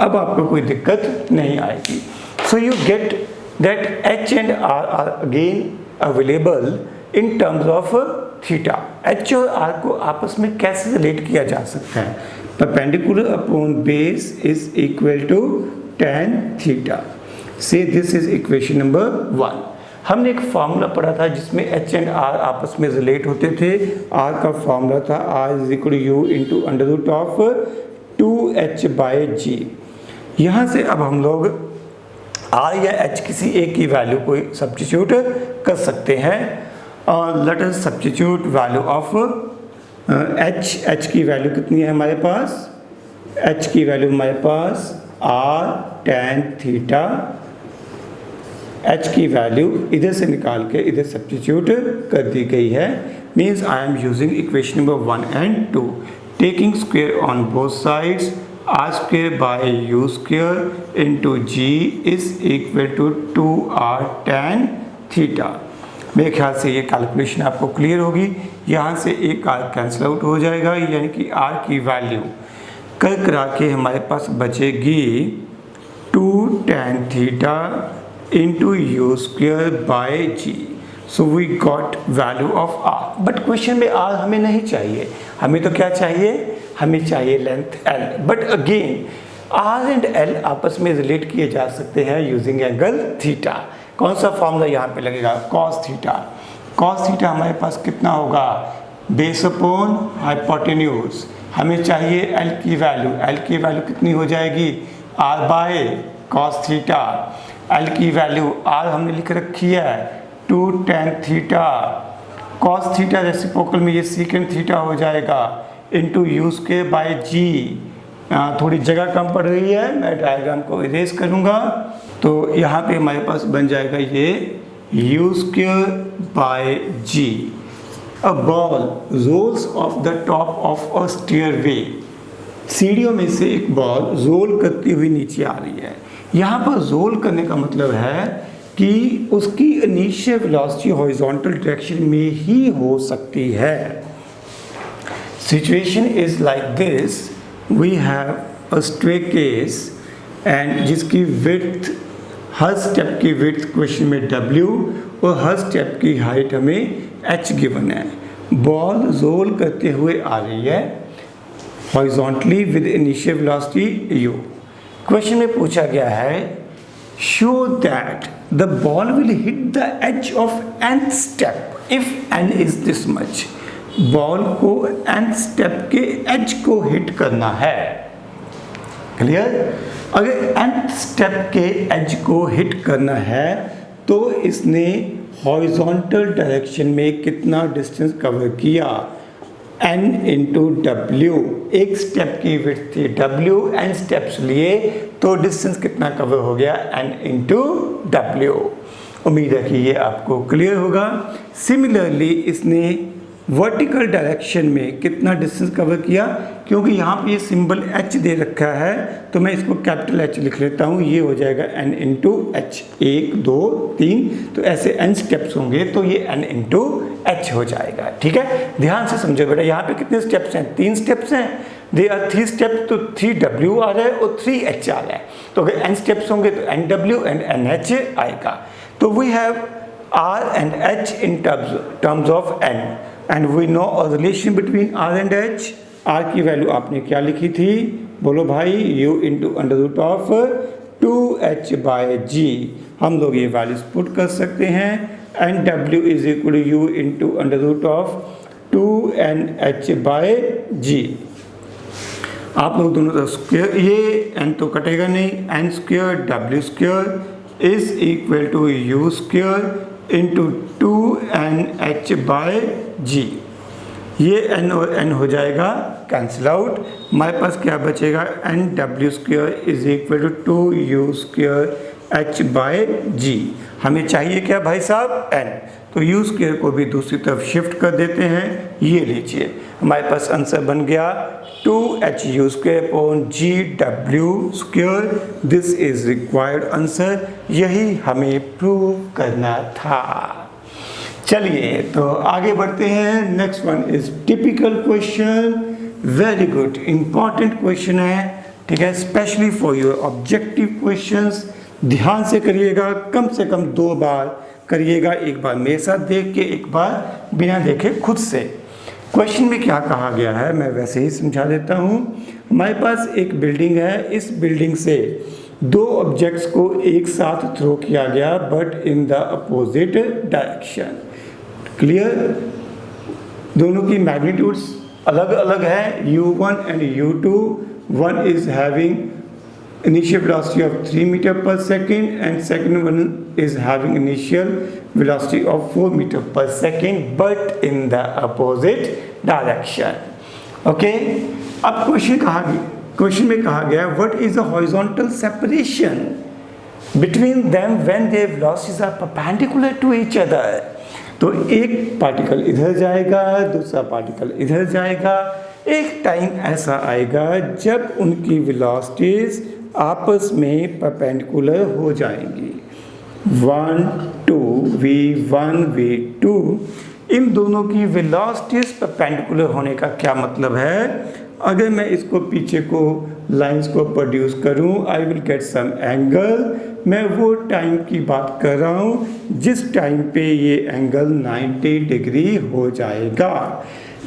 अब आपको कोई दिक्कत नहीं आएगी। So you get that h and r are again available in terms of theta. h और r को आपस में कैसे रिलेट किया जा सकता है? Perpendicular upon base is equal to tan theta. Say this is equation number 1. हमने एक फार्मूला पढ़ा था जिसमें h एंड r आपस में रिलेट होते थे। r का फार्मूला था r is equal to u into under root of 2h/g। यहाँ से अब हम लोग r या h किसी एक की वैल्यू को सब्स्टिट्यूट कर सकते हैं। Let us substitute value of h की वैल्यू कितनी है हमारे पास? h की वैल्यू हमारे पास r tan थीटा, h की वैल्यू इधर से निकाल के इधर सब्स्टिट्यूट कर दी गई है। Means I am using equation number 1 and 2, taking square on both sides, r square by u square into g is equal to 2r tan theta. मेरे ख्याल से ये कैलकुलेशन आपको क्लियर होगी। यहाँ से एक r कैंसिल आउट हो जाएगा, यानी कि r की वैल्यू कर करा के हमारे पास बचेगी 2 tan theta into U square by G. So we got value of r। But question में r हमें नहीं चाहिए, हमें तो क्या चाहिए? हमें चाहिए length l। But again r and l आपस में रिलेट किए जा सकते हैं यूजिंग एंगल थीटा। कौन सा फॉर्मूला यहाँ पे लगेगा? Cos theta. कॉस थीटा हमारे पास कितना होगा? Base upon hypotenuse. हमें चाहिए l की वैल्यू, l की वैल्यू कितनी हो जाएगी? r by cos theta. l की वैल्यू r हमने लिख रखी है 2 tan theta, cos theta reciprocal में ये सीकेंट थीटा हो जाएगा इंटू यू स्क्वायर बाय जी। थोड़ी जगह कम पड़ रही है, मैं डायग्राम को इरेज करूँगा, तो यहाँ पे हमारे पास बन जाएगा ये U square by G. A ball rolls off the top of a stairway. सीढ़ियों में से एक बॉल रोल करती हुई नीचे आ रही है। यहाँ पर रोल करने का मतलब है कि उसकी इनिशियल वेलोसिटी हॉरिजॉन्टल डायरेक्शन में ही हो सकती है। Situation is like this, we have a staircase and जिसकी विड्थ, हर स्टेप की विड्थ क्वेश्चन में w और हर स्टेप की हाइट हमें h गिवन है। बॉल रोल करते हुए आ रही है horizontally with initial velocity u। Question में पूछा गया है show that the ball will hit the edge of nth step if n is this much. Ball को nth स्टेप के एज को हिट करना है, क्लियर। अगर nth स्टेप के एज को हिट करना है तो इसने हॉरिजॉन्टल डायरेक्शन में कितना डिस्टेंस कवर किया, n इंटू डब्ल्यू। एक स्टेप की विड्थ थी w, n स्टेप्स लिए तो डिस्टेंस कितना कवर हो गया, n इंटू डब्ल्यू। उम्मीद है कि ये आपको क्लियर होगा। सिमिलरली इसने वर्टिकल डायरेक्शन में कितना डिस्टेंस कवर किया, क्योंकि यहाँ पे ये सिंबल h दे रखा है तो मैं इसको कैपिटल H लिख लेता हूँ, ये हो जाएगा n इंटू एच। 1 2 3 तो ऐसे n स्टेप्स होंगे तो ये n इंटू एच हो जाएगा। ठीक है, ध्यान से समझो बेटा। यहाँ पे कितने स्टेप्स हैं, 3 स्टेप्स हैं। दे आर 3 स्टेप्स, तो 3w आ रहा है और 3h आ रहा है। तो अगर n स्टेप्स होंगे तो nw एंड nh आएगा। तो we have r and h in terms of n and we know a relation between r and h। r की वैल्यू आपने क्या लिखी थी, बोलो भाई, u into under root of 2h by g। हम लोग ये वैल्यूज पुट कर सकते हैं। And w is equal u into under root of 2nh by g। आप लोग दोनों तरफ स्क्वायर, ये n तो कटेगा नहीं, n square w square is equal to u square into 2nh by g. ये n और n हो जाएगा कैंसिल आउट। हमारे पास क्या बचेगा, n W square is equal to 2u square h by g. हमें चाहिए क्या भाई साहब, n, तो u स्क्वायर को भी दूसरी तरफ शिफ्ट कर देते हैं। ये लीजिए, हमारे पास आंसर बन गया 2hu square upon ji W square. This is required answer, यही हमें प्रूव करना था। चलिए तो आगे बढ़ते हैं। Next one is typical question, very good, important question है, ठीक है, specially for your objective questions. ध्यान से करिएगा, कम से कम 2 बार करिएगा, एक बार मेरे साथ देख के, एक बार बिना देखे खुद से। क्वेश्चन में क्या कहा गया है मैं वैसे ही समझा देता हूँ। हमारे पास एक बिल्डिंग है, इस बिल्डिंग से 2 ऑब्जेक्ट्स को एक साथ थ्रो किया गया but in the opposite direction. Clear, दोनों की मैग्नीट्यूड्स अलग अलग है, u1 and u2। One is having initial velocity of 3 meter per second and second one is having initial velocity of 4 meter per second but in the opposite direction। okay, अब question में कहा गया what is the horizontal separation between them when their velocities are perpendicular to each other। तो एक particle इधर जाएगा, दूसरा particle इधर जाएगा। एक टाइम ऐसा आएगा जब उनकी वेलोसिटीज आपस में परपेंडिकुलर हो जाएंगी। 1 2 v1 v2, इन दोनों की वेलोसिटीज परपेंडिकुलर होने का क्या मतलब है, अगर मैं इसको पीछे को लाइंस को प्रोड्यूस करूं, I will get some angle. मैं वो टाइम की बात कर रहा हूं जिस टाइम पे ये एंगल 90 डिग्री हो जाएगा।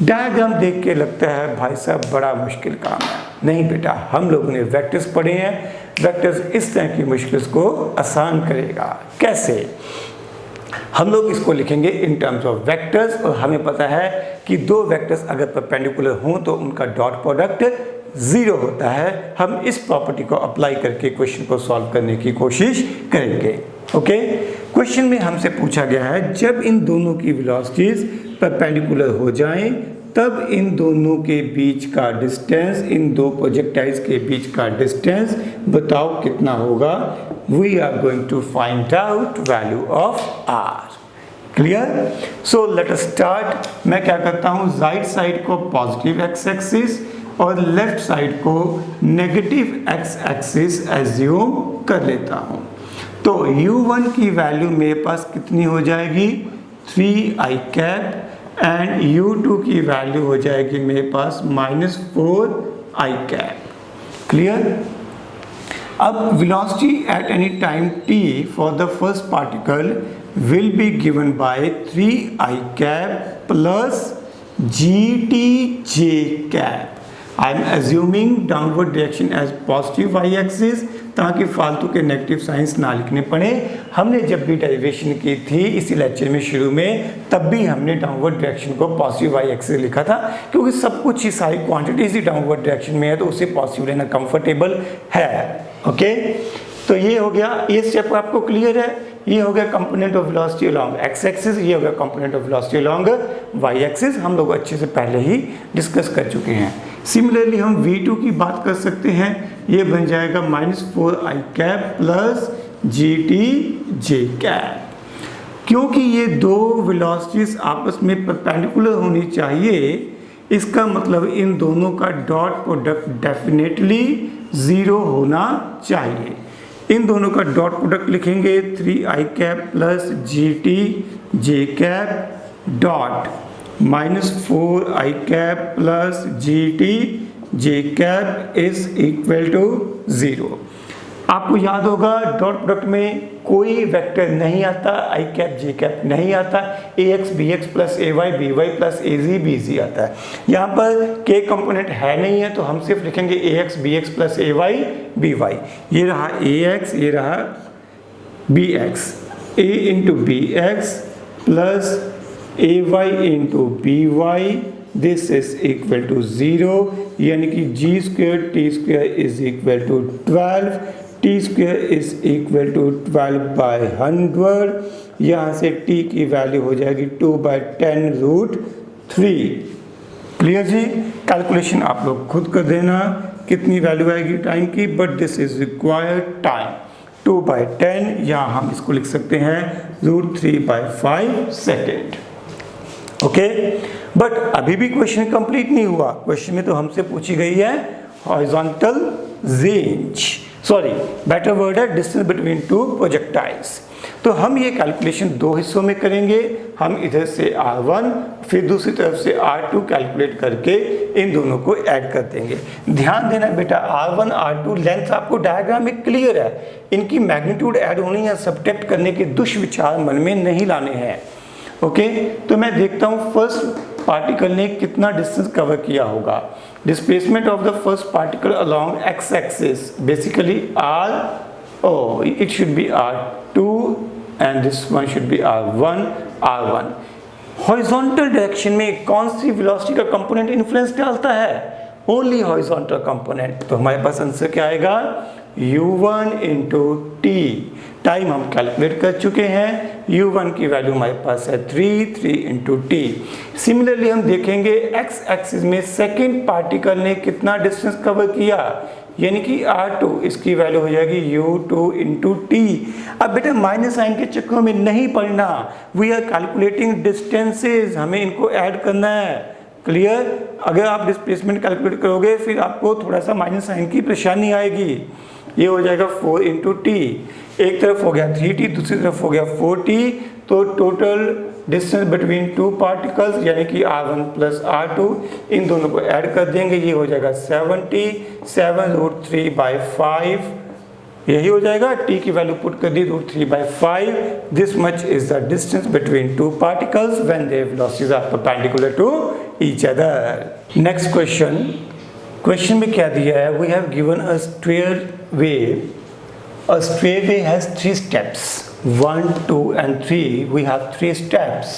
डायग्राम देख के लगता है भाई साहब बड़ा मुश्किल काम है, नहीं बेटा, हम लोगों ने वेक्टर्स पढ़े हैं, वेक्टर्स इस तरह की मुश्किल्स को आसान करेगा। कैसे, हम लोग इसको लिखेंगे इन टर्म्स ऑफ वेक्टर्स, और हमें पता है कि 2 वेक्टर्स अगर परपेंडिकुलर हों तो उनका डॉट प्रोडक्ट 0 होता है। हम इस प्रॉपर्टी को अप्लाई करके क्वेश्चन को सॉल्व करने की कोशिश करेंगे। ओके, क्वेश्चन में हमसे पूछा गया है जब इन दोनों की वेलोसिटीज परपेंडिकुलर हो जाएं तब इन दोनों के बीच का डिस्टेंस, इन 2 प्रोजेक्टाइल्स के बीच का डिस्टेंस बताओ कितना होगा। We are going to find out value of R. Clear, so let us start. मैं क्या करता हूँ, राइट साइड को पॉजिटिव एक्स एक्सिस और लेफ्ट साइड को नेगेटिव एक्स एक्सिस एज्यूम कर लेता हूँ। तो u1 की वैल्यू मेरे पास कितनी हो जाएगी, 3i कैप, एंड u2 की वैल्यू हो जाएगी मेरे पास -4i कैप। क्लियर, अब velocity at any time t for the first particle will be given by 3i cap plus gtj cap. I am assuming downward direction as positive y-axis, ताकि फालतू के negative science ना लिखने पड़े। हमने जब भी डेरिवेशन की थी इसी लेक्चर में शुरू में, तब भी हमने डाउनवर्ड डायरेक्शन को पॉजिटिव वाई एक्सिस लिखा था, क्योंकि सब कुछ ही सारी क्वांटिटीज ही डाउनवर्ड डायरेक्शन में है तो उसे पॉजिटिव लेना कंफर्टेबल है। ओके, तो ये हो गया, ये स्टेप आपको क्लियर है। ये हो गया component of velocity along X axis, ये हो गया component of velocity along Y axis, हम लोग अच्छे से पहले ही डिस्कस कर चुके हैं। सिमिलरली हम v2 की बात कर सकते हैं, ये बन जाएगा -4i cap plus GT cap. क्योंकि ये दो वेलोसिटीज आपस में परपेंडिकुलर होनी चाहिए, इसका मतलब इन दोनों का डॉट प्रोडक्ट डेफिनेटली 0 होना चाहिए। इन दोनों का डॉट प्रोडक्ट लिखेंगे 3i cap plus GT cap dot -4i cap plus GT cap is equal to 0। आपको याद होगा डॉट प्रोडक्ट में कोई वेक्टर नहीं आता, i कैप j कैप नहीं आता, ax bx plus ay by plus az bz आता है। यहाँ पर k कंपोनेंट है नहीं है तो हम सिर्फ लिखेंगे ax bx plus ay by। ये रहा ax, ये रहा bx, a into bx plus ay into by, this is equal to 0, यानी कि g square t square is equal to 12, T square is equal to 12/100। यहाँ से t की value हो जाएगी 2/10√3। क्लियर जी? कैलकुलेशन आप लोग खुद कर देना कितनी वैल्यू आएगी टाइम की, but this is required time 2/10, यहाँ हम इसको लिख सकते हैं √3/5 सेकेंड। ओके, बट अभी भी क्वेश्चन कंप्लीट नहीं हुआ। क्वेश्चन में तो हमसे पूछी गई है horizontal range, sorry better word है डिस्टेंस बिटवीन टू प्रोजेक्टाइल्स। तो हम ये कैलकुलेशन दो हिस्सों में करेंगे। हम इधर से R1 फिर दूसरी तरफ से R2 कैलकुलेट करके इन दोनों को ऐड कर देंगे। ध्यान देना बेटा, R1 R2 लेंथ आपको डायग्राम में क्लियर है, इनकी मैग्नीट्यूड ऐड होनी है, सब्ट्रैक्ट करने के दुष्विचार मन में नहीं लाने हैं। ओके, तो मैं देखता हूँ फर्स्ट पार्टिकल ने कितना डिस्टेंस कवर किया होगा। Displacement of the first particle along X axis basically it should be R2 and this one should be R1। Horizontal direction में कौन सी वेलोसिटी का कंपोनेंट इन्फ्लुएंस डालता है? Only horizontal component. तो हमारे पास आंसर क्या आएगा? u1 into T. टाइम हम कैलकुलेट कर चुके हैं, u1 की वैल्यू हमारे पास है 3 इंटू टी। सिमिलरली हम देखेंगे एक्स एक्सिस में सेकेंड पार्टिकल ने कितना डिस्टेंस कवर किया, यानी कि R2, इसकी वैल्यू हो जाएगी u2 इंटू टी। अब बेटा माइनस साइन के चक्कर में नहीं पड़ना, वी आर कैलकुलेटिंग डिस्टेंसेस, हमें इनको ऐड करना है। क्लियर? अगर आप डिस्प्लेसमेंट कैलकुलेट करोगे फिर आपको थोड़ा सा माइनस साइन की परेशानी आएगी। ये हो जाएगा 4 इंटू टी, एक तरफ हो गया 3t, दूसरी तरफ हो गया 4t, तो total distance between two particles यानी कि R1 प्लस R2, इन दोनों को ऐड कर देंगे, ये हो जाएगा 7t, 7√3/5, यही हो जाएगा। t की वैल्यू पुट कर दी √3/5। This much is the distance between two particles when their velocities are perpendicular to each other. Next question में क्या दिया है? We have given a square wave. A straight way has 3 steps, 1, 2 and 3. We have 3 steps.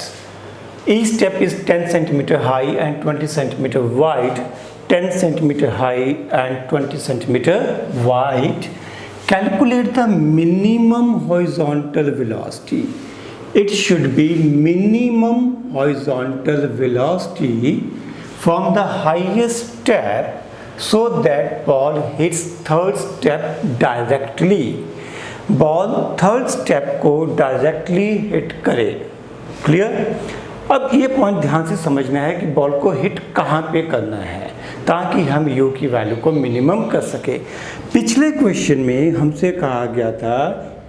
Each step is 10 centimeter high and 20 centimeter wide. 10 centimeter high and 20 centimeter wide. Calculate the minimum horizontal velocity. It should be minimum horizontal velocity from the highest step so that ball hits third step directly। Ball third step को directly hit करे। Clear? अब ये point ध्यान से समझना है कि ball को हिट कहाँ पे करना है ताकि हम u की वैल्यू को मिनिमम कर सके। पिछले क्वेश्चन में हमसे कहा गया था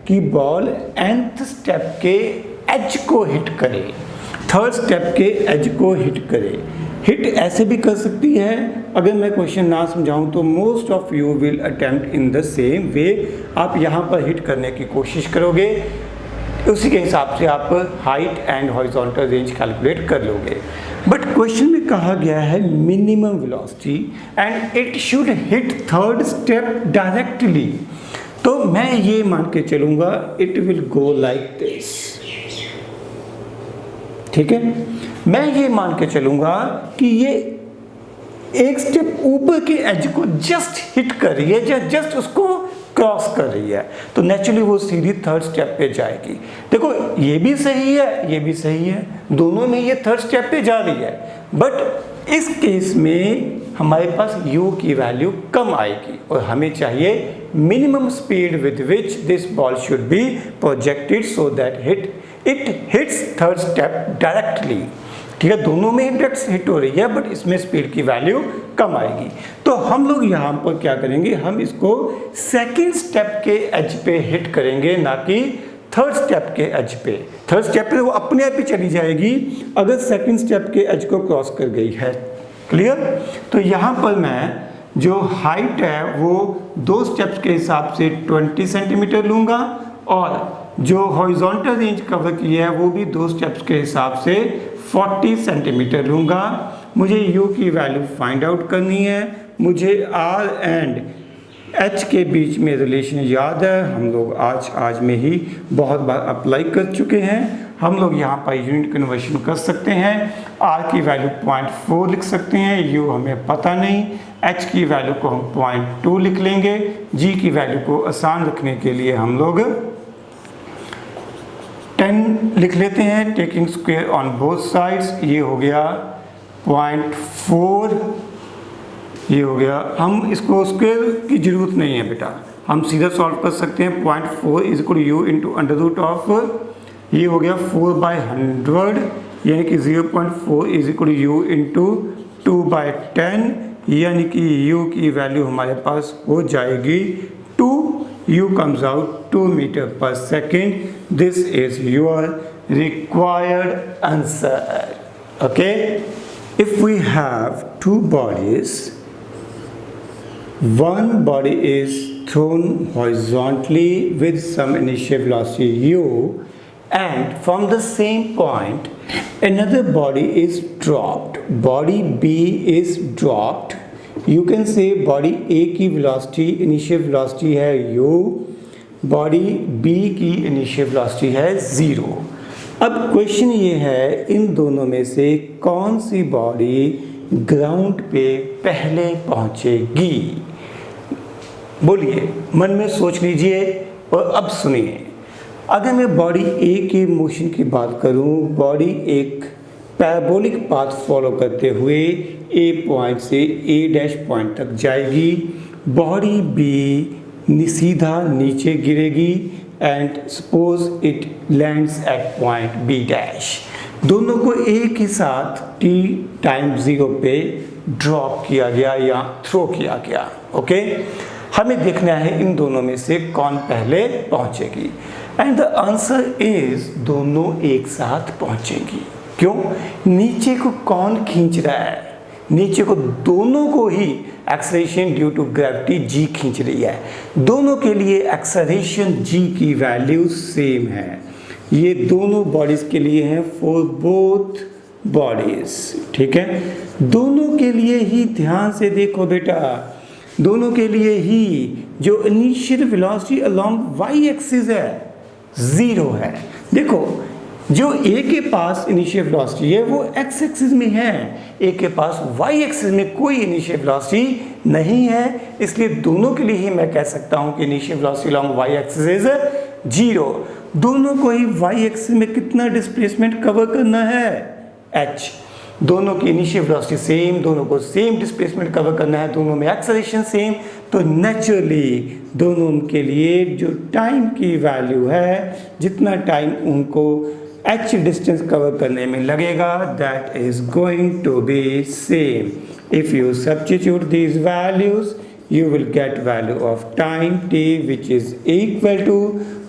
कि बॉल nth स्टेप के एज को हिट करे, थर्ड स्टेप के एज को हिट करे। हिट ऐसे भी कर सकती है, अगर मैं क्वेश्चन ना समझाऊं तो most of you will attempt in the same way. आप यहाँ पर हिट करने की कोशिश करोगे, उसी के हिसाब से आप height and horizontal range calculate कर लोगे। बट क्वेश्चन में कहा गया है minimum velocity and it should hit third step directly. तो तो मैं ये मान के चलूंगा it will go like this, ठीक है। मैं ये मान के चलूंगा कि ये एक स्टेप ऊपर के एज को जस्ट हिट कर रही है या जस्ट उसको क्रॉस कर रही है, तो नेचुरली वो सीधी थर्ड स्टेप पे जाएगी। देखो ये भी सही है, ये भी सही है, दोनों में ये थर्ड स्टेप पे जा रही है, बट इस केस में हमारे पास u की वैल्यू कम आएगी और हमें चाहिए minimum speed with which this ball should be projected so that it hits third step directly, ठीक है। दोनों में इंडेक्स हिट हो रही है बट इसमें स्पीड की वैल्यू कम आएगी। तो हम लोग यहाँ पर क्या करेंगे, हम इसको सेकंड स्टेप के एज पे हिट करेंगे, ना कि थर्ड स्टेप के एज पे। थर्ड स्टेप पे वो अपने आप ही चली जाएगी अगर सेकंड स्टेप के एज को क्रॉस कर गई है। क्लियर? तो यहाँ पर मैं जो हाइट है वो 2 स्टेप्स के हिसाब से 20 सेंटीमीटर लूँगा और जो हॉरिजॉन्टल रेंज कवर की है वो भी 2 स्टेप्स के हिसाब से 40 सेंटीमीटर लूँगा। मुझे u की वैल्यू फाइंड आउट करनी है, मुझे r एंड h के बीच में रिलेशन याद है, हम लोग आज में ही बहुत बार अप्लाई कर चुके हैं। हम लोग यहाँ पर यूनिट कन्वर्शन कर सकते हैं, r की वैल्यू 0.4 लिख सकते हैं, u हमें पता नहीं, h की वैल्यू को हम 0.2 लिख लेंगे, g की वैल्यू को आसान रखने के लिए हम लोग 10 लिख लेते हैं, taking square on both sides. ये हो गया 0.4, ये हो गया। हम इसको स्क्वायर की जरूरत नहीं है बेटा, हम सीधा सॉल्व कर सकते हैं। 0.4 is equal u into under root of, ये हो गया 4/100, यानी कि 0.4 इज इक्वल यू इंटू 2/10, यानी कि u की वैल्यू हमारे पास हो जाएगी 2, u comes out 2 meter per second. This is your required answer. Okay? If we have 2 bodies, one body is thrown horizontally with some initial velocity u, and from the same point another body is dropped. Body B is dropped. You can say body A की velocity initial velocity है u, body B की initial velocity है 0। अब question ये है इन दोनों में से कौन सी बॉडी ग्राउंड पे पहले पहुंचेगी? बोलिए, मन में सोच लीजिए और अब सुनिए। अगर मैं बॉडी ए की मोशन की बात करूं, बॉडी एक पैराबोलिक पाथ फॉलो करते हुए ए पॉइंट से ए डैश पॉइंट तक जाएगी, बॉडी बी सीधा नीचे गिरेगी and suppose it lands at point B dash. दोनों को एक ही साथ t टाइम 0 पे ड्रॉप किया गया या थ्रो किया गया। ओके, हमें देखना है इन दोनों में से कौन पहले पहुंचेगी, एंड द आंसर इज दोनों एक साथ पहुंचेंगी। क्यों? नीचे को कौन खींच रहा है? नीचे को दोनों को ही acceleration due to gravity g खींच रही है। दोनों के लिए एक्सेलरेशन g की वैल्यू सेम है। ये दोनों बॉडीज के लिए हैं फॉर बोथ बॉडीज, ठीक है। दोनों के लिए ही, ध्यान से देखो बेटा, दोनों के लिए ही जो initial velocity along y axis है 0 है। देखो, जो a के पास इनिशियल वेलोसिटी है वो x एक्सिस में है, a के पास y एक्सिस में कोई इनिशियल वेलोसिटी नहीं है, इसलिए दोनों के लिए ही मैं कह सकता हूं कि initial velocity along y axis is 0। दोनों को ही y एक्सिस में कितना डिस्प्लेसमेंट कवर करना है? h। दोनों की इनिशियल वेलोसिटी सेम, दोनों को सेम डिस्प्लेसमेंट कवर करना है, दोनों में एक्सेलरेशन सेम, तो नेचुरली दोनों के लिए जो टाइम की वैल्यू है, जितना टाइम उनको h डिस्टेंस कवर करने में लगेगा, that is going to be same. If you substitute these values you will get value of time t which is equal to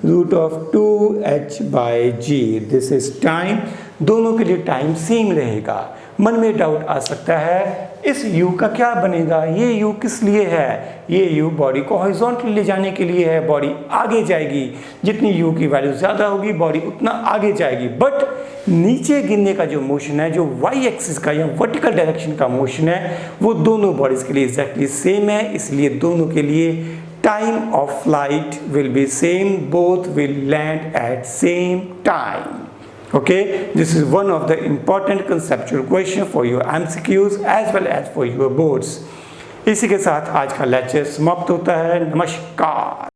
root of 2h by g. This is time। दोनों के लिए time same रहेगा। मन में doubt आ सकता है इस u का क्या बनेगा, ये u किस लिए है? ये u बॉडी को हॉरिजॉन्टली ले जाने के लिए है, बॉडी आगे जाएगी, जितनी u की वैल्यू ज़्यादा होगी बॉडी उतना आगे जाएगी। बट नीचे गिरने का जो मोशन है, जो y एक्सिस का या वर्टिकल डायरेक्शन का मोशन है, वो दोनों बॉडीज़ के लिए एग्जैक्टली सेम है, इसलिए दोनों के लिए time of flight will be same, both will land at same time. Okay, this is one of the important conceptual question for your MCQs as well as for your boards. इसी के साथ आज का लेक्चर समाप्त होता है। नमस्कार।